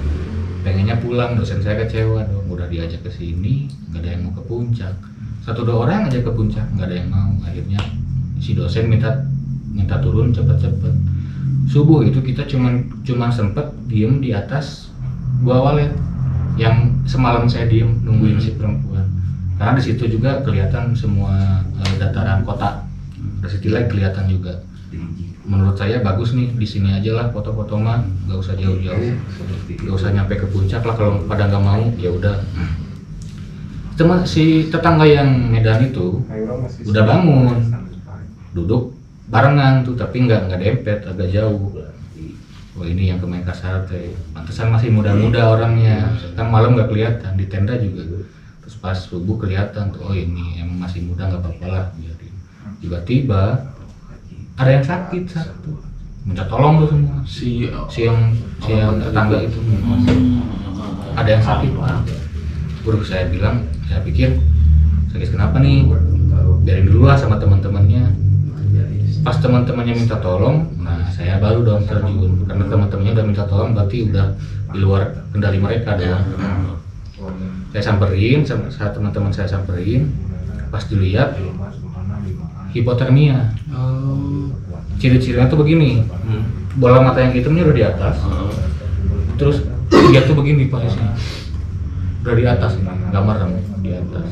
pengennya pulang. Dosen saya kecewa dong, udah diajak ke sini nggak ada yang mau ke puncak. 1-2 orang aja ke puncak, nggak ada yang mau. Akhirnya si dosen minta turun cepet-cepet. Subuh itu kita cuman sempet diem di atas gua walet yang semalam saya diem nungguin si perempuan, karena di situ juga kelihatan semua dataran kota. Setilai kelihatan juga. Menurut saya bagus nih di sini aja lah foto-foto mah, nggak usah jauh-jauh, nggak usah nyampe ke puncak lah. Kalau pada nggak mau ya udah. Cuma si tetangga yang Medan itu udah bangun, duduk barengan tuh, tapi nggak dempet, agak jauh. Oh ini yang ke Makassar teh, pantesan masih muda-muda orangnya. Kan malam nggak kelihatan di tenda juga. Terus pas subuh kelihatan tuh, oh ini emang masih muda, nggak apa-apa lah. Tiba-tiba ada yang sakit satu, minta tolong tuh semua. Si yang tetangga itu ada yang sakit. Baru saya bilang, saya pikir sakit kenapa nih, biarin dulu lah sama teman-temannya. Pas teman-temannya minta tolong, nah saya baru dong terjun, karena teman-temannya udah minta tolong berarti udah di luar kendali mereka dong. Saya samperin, saat teman-teman saya samperin, pas dilihat hipotermia. Ciri-cirinya tuh begini, bola mata yang hitamnya udah di atas, terus dia tuh begini posisinya, udah di atas, gambar di atas.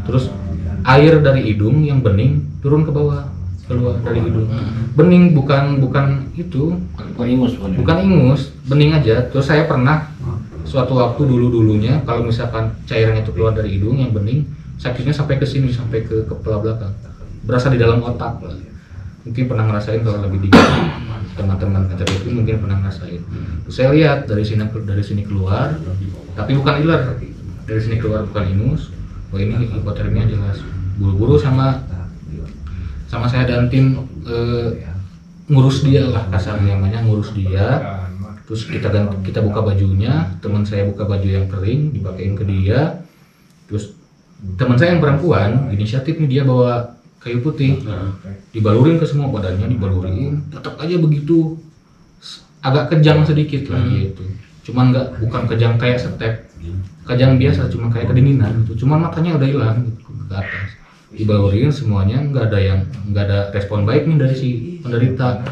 Terus air dari hidung yang bening turun ke bawah, keluar dari hidung. Bening bukan itu, bukan ingus, bening aja. Terus saya pernah suatu waktu dulunya kalau misalkan cairan itu keluar dari hidung yang bening, sakitnya sampai ke sini, sampai ke kepala belakang. Berasa di dalam otak lah. Mungkin pernah ngerasain kalau lebih dingin. Teman-teman itu mungkin pernah ngerasain. Terus saya lihat dari sini keluar, tapi bukan iler. Dari sini keluar bukan ingus. Oh ini hipotermia jelas. Buru-buru sama saya dan tim ngurus dia lah, kasarnya namanya ngurus dia. Terus kita buka bajunya, teman saya buka baju yang kering, dipakein ke dia. Terus teman saya yang perempuan, inisiatif nih, dia bawa kayu putih, dibalurin ke semua badannya, dibalurin, tetap aja begitu, agak kejang sedikit lah gitu. Cuman bukan kejang kayak step, kejang biasa, cuma kayak kedinginan gitu. Cuman matanya udah hilang gitu, ke atas, dibalurin semuanya, nggak ada respon baik nih dari si penderita.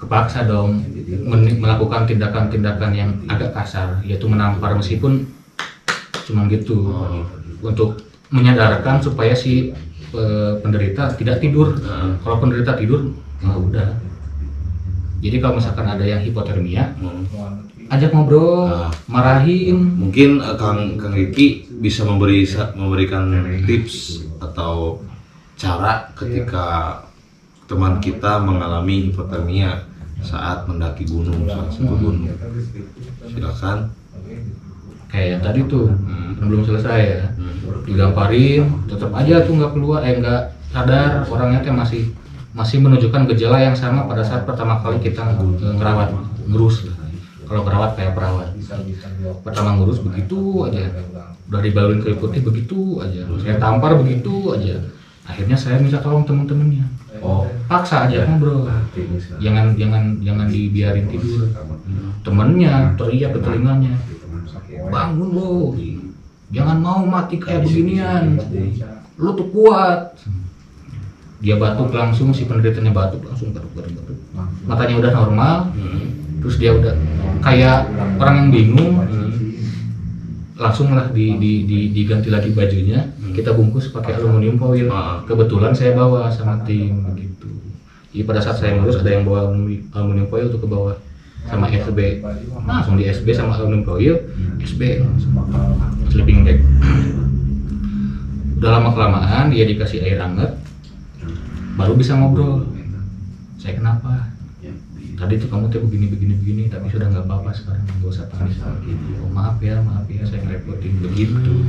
Kepaksa dong melakukan tindakan-tindakan yang agak kasar, yaitu menampar, meskipun cuman gitu untuk menyadarkan supaya si penderita tidak tidur. Kalau penderita tidur, ya udah. Jadi kalau misalkan ada yang hipotermia, ajak ngobrol, marahin. Mungkin Kang Riki bisa memberikan tips atau cara ketika teman kita mengalami hipotermia saat mendaki gunung, salah satu gunung. Silakan. kayak yang tadi tuh yang belum selesai ya, digamparin tetap aja tuh nggak keluar, nggak sadar orangnya tuh masih menunjukkan gejala yang sama pada saat pertama kali kita ngerawat, ngurus. Kalau perawat kayak perawat, pertama ngurus begitu aja, udah dibalurin kayu putih begitu aja, saya tampar begitu aja. Akhirnya saya minta tolong temen-temennya, paksa aja ngobrol, jangan dibiarin tidur. Temennya teriak ke telinganya, bangun lo, jangan mau mati kayak beginian, lo tuh kuat. Dia batuk langsung, si penderitanya batuk langsung, batuk. Matanya udah normal, terus dia udah kayak orang yang bingung, langsung lah diganti lagi bajunya, kita bungkus pakai aluminium foil. Kebetulan saya bawa sama tim begitu. Jadi pada saat saya ngurus ada yang bawa aluminium foil untuk ke bawah sama SB, langsung di SB sama aluminium foil, SB sleeping bag. Udah lama kelamaan dia dikasih air hangat, baru bisa ngobrol. Saya kenapa? Tadi tuh kamu tuh begini, tapi sudah nggak apa-apa sekarang, nggak usah panik. Oh, maaf ya, saya ngerepotin begitu.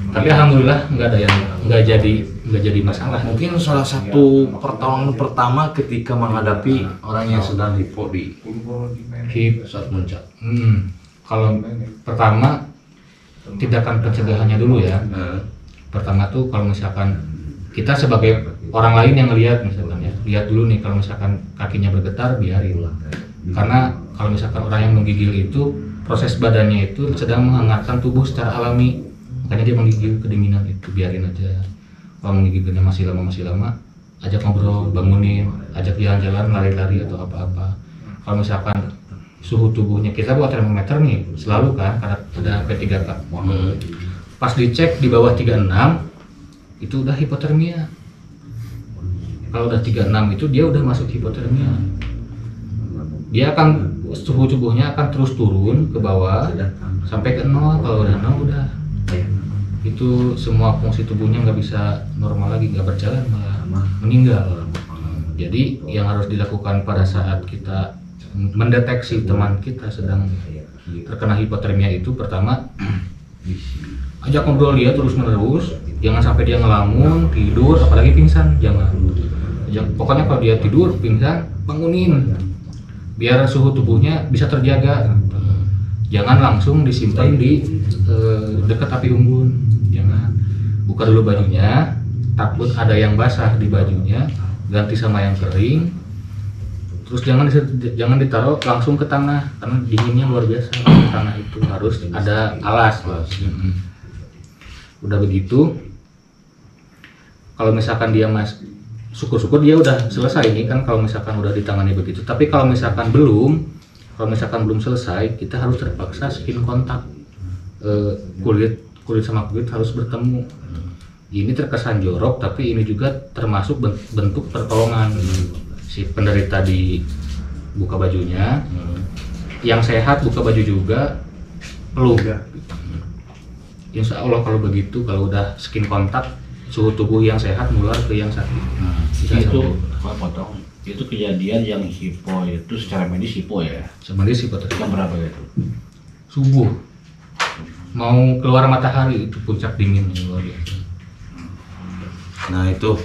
Tapi alhamdulillah nggak jadi masalah. Mungkin salah satu pertolongan pertama ketika menghadapi orang yang sedang hipo di saat muncak. Kalau pertama tindakan pencegahannya dulu ya. Pertama tuh kalau misalkan kita sebagai orang lain yang ngelihat misalkan ya, lihat dulu nih kalau misalkan kakinya bergetar biarin lah. Karena kalau misalkan orang yang menggigil itu proses badannya itu sedang menghangatkan tubuh secara alami, makanya dia menggigil kedinginan itu, biarin aja. Kalau menggigilnya masih lama, ajak ngobrol, bangunin, ajak jalan-jalan, lari-lari atau apa-apa. Kalau misalkan suhu tubuhnya kita bawa termometer nih selalu kan, karena ada P3K. Pas dicek di bawah 36 itu udah hipotermia. Kalau udah 36 itu dia udah masuk hipotermia. Dia akan suhu tubuhnya akan terus turun ke bawah sampai ke 0. Kalau udah 0 udah itu semua fungsi tubuhnya nggak bisa normal lagi, nggak berjalan, malah meninggal. Jadi yang harus dilakukan pada saat kita mendeteksi teman kita sedang terkena hipotermia itu, pertama ajak ngobrol dia terus menerus, jangan sampai dia ngelamun, tidur, apalagi pingsan, jangan. Pokoknya kalau dia tidur, pingsan, bangunin, biar suhu tubuhnya bisa terjaga. Jangan langsung disimpan di dekat api unggun, jangan. Buka dulu bajunya, takut ada yang basah di bajunya, ganti sama yang kering. Terus jangan ditaruh langsung ke tanah, karena dinginnya luar biasa. Tanah itu harus ada alas. Udah begitu, kalau misalkan dia syukur-syukur dia udah selesai ini kan, kalau misalkan udah ditangani begitu. Tapi kalau misalkan belum selesai, kita harus terpaksa skin kontak, kulit sama kulit harus bertemu. Ini terkesan jorok, tapi ini juga termasuk bentuk pertolongan. Si penderita dibuka bajunya, yang sehat buka baju juga, peluk. Insya Allah kalau begitu, kalau udah skin kontak, suhu tubuh yang sehat nular ke yang sakit. Itu kalau potong, itu kejadian yang hipo itu secara medis hipo ya? Secara medis hipo. Jam berapa itu? Subuh. Mau keluar matahari itu puncak dinginnya luar biasa. Nah itu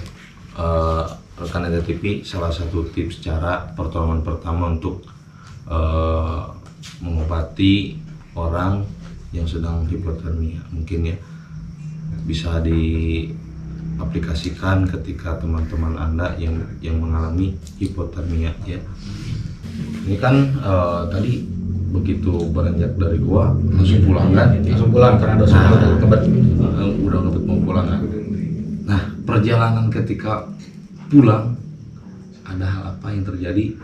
rekan ETA TV, salah satu tips cara pertolongan pertama untuk mengobati orang yang sedang hipotermia. Mungkin ya bisa diaplikasikan ketika teman-teman Anda yang mengalami hipotermia ya. Ini kan tadi begitu beranjak dari gua langsung pulang kan? Langsung pulang karena dosa udah ngebet mau pulang kan? Nah perjalanan ketika pulang ada hal apa yang terjadi?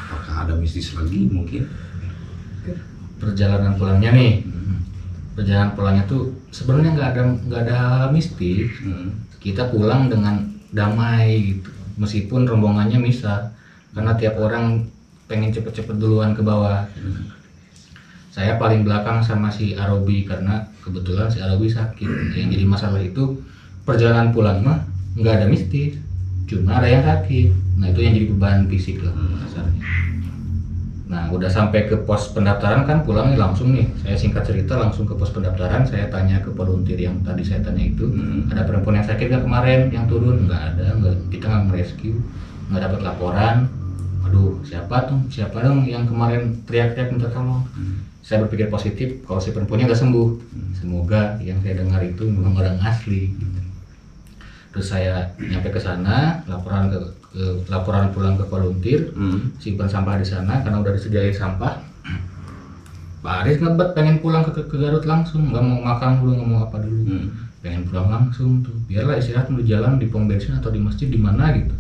Apakah ada mistis lagi mungkin? Perjalanan pulangnya nih, perjalanan pulangnya tuh sebenarnya nggak ada hal mistis. Kita pulang dengan damai gitu, meskipun rombongannya misah, karena tiap orang pengen cepet-cepet duluan ke bawah. Saya paling belakang sama si Arobi karena kebetulan si Arobi sakit. Yang jadi masalah itu perjalanan pulang mah nggak ada mistis, cuma ada yang sakit. Nah itu yang jadi beban fisik lah kasarnya. Nah, udah sampai ke pos pendaftaran kan pulang nih langsung nih. Saya singkat cerita langsung ke pos pendaftaran. Saya tanya ke volunteer yang tadi saya tanya itu, ada perempuan yang sakit nggak kemarin yang turun? Nggak ada, kita nggak merescue, nggak dapat laporan. Aduh, siapa dong yang kemarin teriak-teriak minta tolong? Saya berpikir positif, kalau si perempuannya nggak sembuh, semoga yang saya dengar itu memang orang asli. Terus saya nyampe ke sana, laporan pulang ke volunteer, simpan sampah di sana karena udah disediain sampah. Pak Aris ngebet pengen pulang ke Garut langsung, nggak mau makan dulu, nggak mau apa dulu, pengen pulang langsung tuh. Biarlah istirahat di jalan di pom bensin atau di masjid di mana gitu.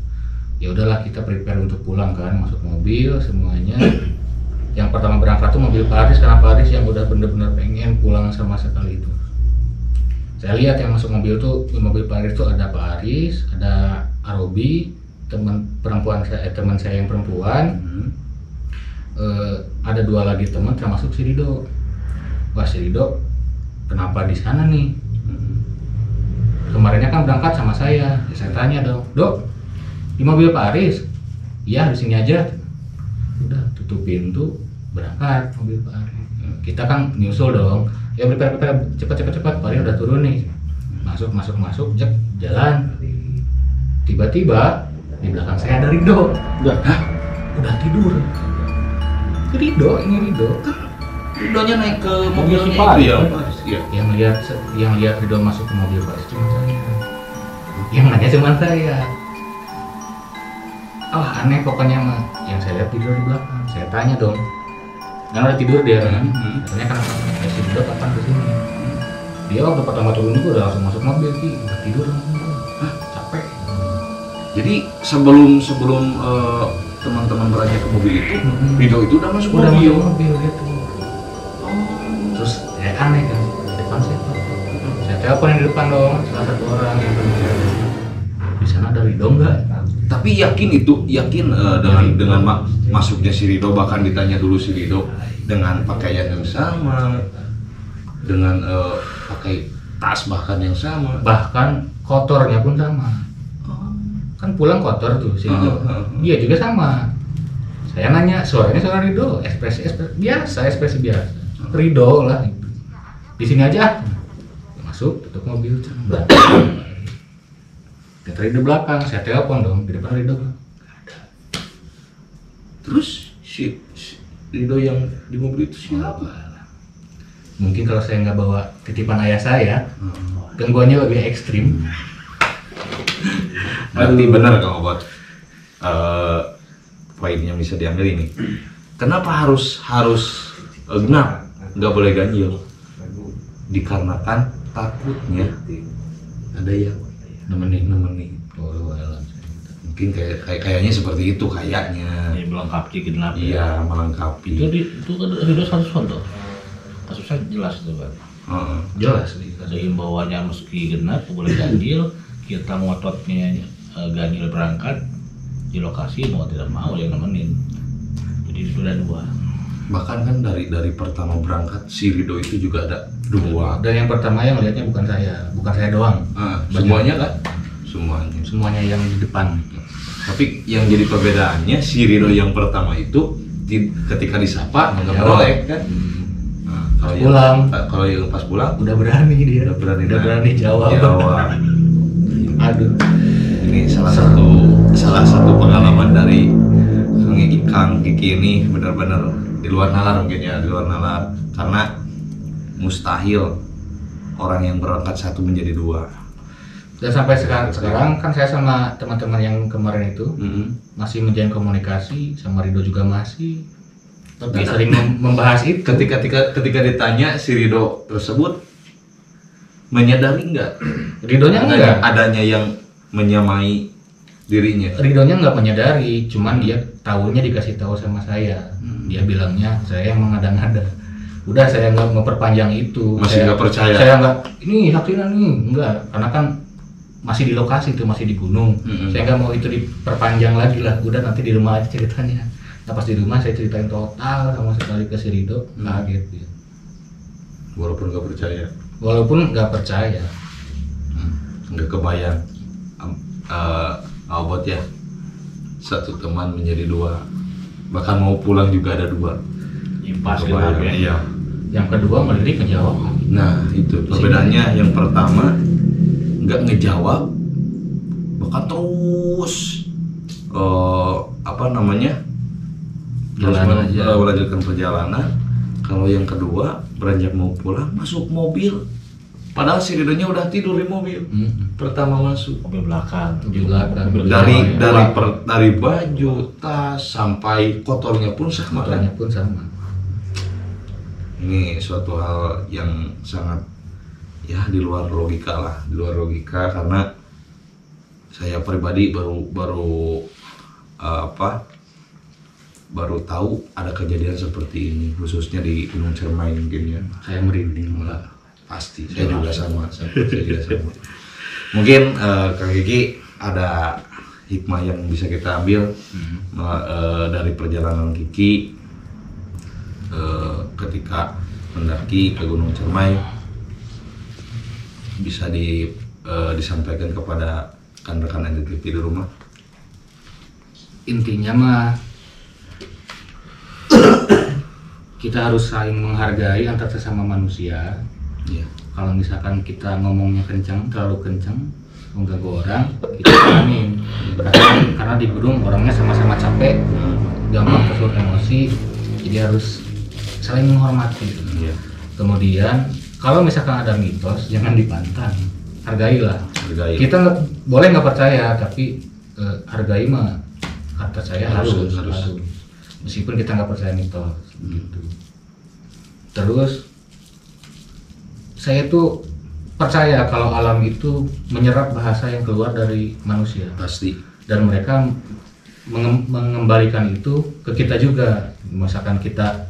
Ya udahlah kita prepare untuk pulang kan, masuk mobil semuanya. Yang pertama berangkat tuh mobil Pak Aris karena Pak Aris yang udah bener-bener pengen pulang sama sekali itu. Saya lihat yang masuk mobil tuh, mobil Pak Aris tuh ada Pak Aris, ada Arobi, teman saya yang perempuan, ada 2 lagi teman termasuk si Rido. Wah, si Rido kenapa di sana nih? Kemarinnya kan berangkat sama saya. Ya, saya tanya dong, Dok, di mobil Pak Aris? Iya, di sini aja. Udah tutup pintu, berangkat mobil Pak Aris. Kita kan nyusul dong. Ya prepare cepat Pak Aris udah turun nih. Masuk, jek jalan. Tiba-tiba di belakang saya ada Rido. Udah tidur. Rido kan Ridonya naik ke mobil si Pak ya. Yang lihat Rido masuk ke mobil Pak cuma saya. Yang nanya cuma saya. Aneh pokoknya mah. Yang saya lihat tidur di belakang. Saya tanya dong. Kan udah tidur dia kan. Katanya kenapa si Rido kapan kesini? Dia waktu pertama turun itu udah langsung masuk mobil sih, udah tidur langsung. Capek. Jadi sebelum teman-teman beranjak ke mobil itu, Rido itu udah masuk mobil gitu. Terus ya aneh kan, di depan saya. Saya telepon yang di depan dong, salah satu orang yang berbicara. Di sana ada Rido nggak? Tapi yakin dengan masuknya si Rido, bahkan ditanya dulu si Rido dengan pakaian yang sama, dengan pakai tas bahkan yang sama, bahkan kotornya pun sama. Kan pulang kotor tuh si Rido. Dia juga sama. Saya nanya, suaranya suara Rido, ekspresi biasa. Rido lah. Di sini aja. Masuk, tutup mobil, berangkat. Kita di belakang, saya telepon dong, di depan Rido nggak ada. Terus si Rido yang di mobil itu siapa? Mungkin kalau saya nggak bawa titipan ayah saya, gangguannya lebih ekstrim. Berarti benar Kang Obot. Poin yang bisa diambil ini. Kenapa harus genap, nggak boleh ganjil? Dikarenakan takutnya ada yang nemenin. Mungkin kayaknya seperti itu kayaknya. Melengkapi genap. Iya, melengkapi. Itu kan Rido harus contoh. Kasusnya jelas itu kan. Jelas. Ada himbauannya meski genap boleh ganjil. Kita ngototnya ganjil berangkat di lokasi mau tidak mau yang nemenin. Jadi itu ada 2. Bahkan kan dari pertama berangkat si Rido itu juga ada 2. Dan yang pertama yang melihatnya bukan saya doang. Semuanya kan? Semuanya yang di depan. Tapi yang jadi perbedaannya si Rido yang pertama itu ketika disapa nggak menoleh kan? Kalau yang pas pulang udah berani dia. Udah berani jawab. Aduh. Ini salah satu pengalaman dari Kang Kiki ini benar-benar di luar nalar mungkin ya, di luar nalar, karena mustahil orang yang berangkat satu menjadi 2. Dan sampai sekarang kan saya sama teman-teman yang kemarin itu masih menjalin komunikasi, sama Rido juga masih. Tapi sering membahas itu. Ketika ditanya si Rido tersebut menyadari nggak? Ridonya enggak. Adanya yang menyamai dirinya. Ridonya nggak menyadari, cuman dia tahunya dikasih tahu sama saya. Dia bilangnya saya yang mengada-ngada. Udah saya nggak memperpanjang itu. Masih nggak percaya. Saya nggak. Ini saksinya nih, enggak. Karena kan masih di lokasi itu, masih di gunung. Saya nggak mau itu diperpanjang lagi lah. Udah nanti di rumah aja ceritanya. Nah pas di rumah saya ceritain total sama sekali ke si Rido, kaget dia. Walaupun nggak percaya. Nggak kebayang. Obot ya. Satu teman menjadi 2. bahkan mau pulang juga ada 2. Impas Kebayang, ya. iya. Yang kedua melirik ngejawab. Nah itu perbedaannya. Yang pertama nggak ngejawab, bahkan terus Jalan aja. melanjutkan perjalanan. Kalau yang kedua beranjak mau pulang masuk mobil, padahal si Ridonya udah tidur di mobil. Pertama masuk Mobil belakang. Di belakang. Mobil dari belakang. dari baju, tas sampai kotornya pun sama kan. Motornya pun sama. Ini suatu hal yang sangat ya di luar logika lah, di luar logika, karena saya pribadi baru tahu ada kejadian seperti ini, khususnya di Gunung Cermai mungkin ya. Saya merinding malah. Pasti saya juga sama. Mungkin Kang Kiki ada hikmah yang bisa kita ambil dari perjalanan Kiki ketika mendaki ke Gunung Cermai, bisa disampaikan kepada rekan-rekan NTTP di rumah. Intinya mah kita harus saling menghargai antar sesama manusia. Iya. Kalau misalkan kita ngomongnya kencang, terlalu kencang, mengganggu orang, kita tekanin. Karena di gunung orangnya sama-sama capek, gampang tersulut emosi, jadi harus saling menghormati. Iya. Kemudian kalau misalkan ada mitos, jangan dipantang, hargailah. Hargai. Kita boleh nggak percaya, tapi hargai mah kata saya harus. Meskipun kita nggak percaya mitos. Gitu. Terus saya tuh percaya kalau alam itu menyerap bahasa yang keluar dari manusia. Pasti. Dan mereka mengembalikan itu ke kita juga. Misalkan kita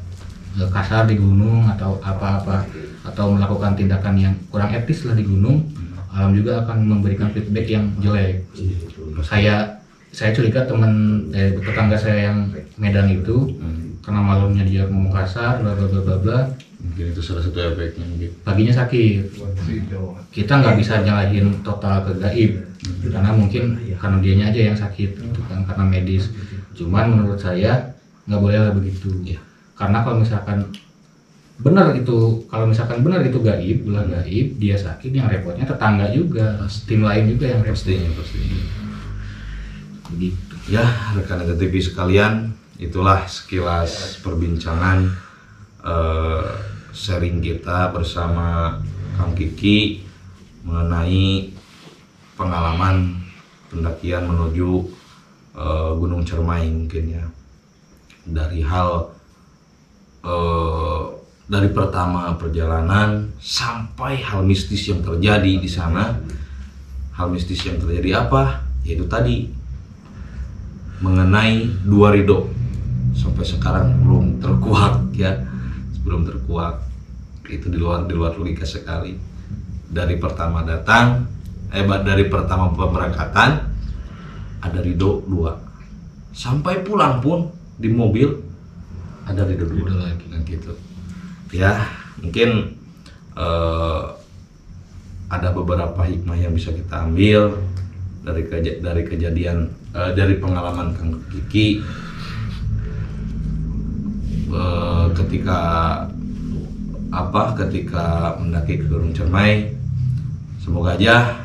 kasar di gunung atau apa-apa, atau melakukan tindakan yang kurang etis lah di gunung, alam juga akan memberikan feedback yang jelek. Saya curiga tetangga saya yang Medan itu karena malamnya dia ngomong kasar, bla bla bla bla bla. Mungkin itu salah satu efeknya mungkin. Paginya sakit. Kita nggak bisa nyalahin total ke gaib, karena mungkin karena dianya aja yang sakit, gitu kan, karena medis. Cuman menurut saya nggak boleh lah begitu. Karena kalau misalkan benar itu gaib, ulah gaib, dia sakit, yang repotnya tetangga juga, tim lain juga yang repot. Pastinya. Begitu. Ya, rekan NTTP sekalian, itulah sekilas perbincangan sharing kita bersama Kang Kiki mengenai pengalaman pendakian menuju Gunung Cermai mungkin ya. Dari dari pertama perjalanan sampai hal mistis yang terjadi di sana. Hal mistis yang terjadi apa? Yaitu tadi mengenai 2 ridho, sampai sekarang belum terkuak ya, belum terkuak. Itu di luar logika sekali. Dari pertama datang, dari pertama pemberangkatan ada ridho 2, sampai pulang pun di mobil ada ridho 2 lagi kan gitu. Ya mungkin ada beberapa hikmah yang bisa kita ambil dari kejadian, dari pengalaman Kang Kiki ketika mendaki ke Gunung Cermai. Semoga aja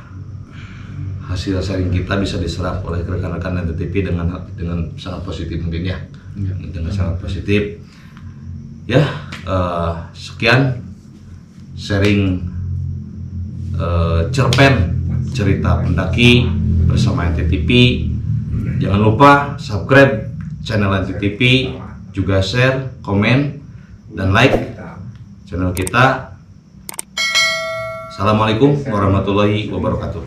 hasil sharing kita bisa diserap oleh rekan-rekan NTTP dengan sangat positif mungkin ya. Dengan sangat positif ya. Sekian sharing cerpen cerita pendaki bersama NTTP. Jangan lupa subscribe channel NTTP, juga share, komen, dan like channel kita. Assalamualaikum warahmatullahi wabarakatuh.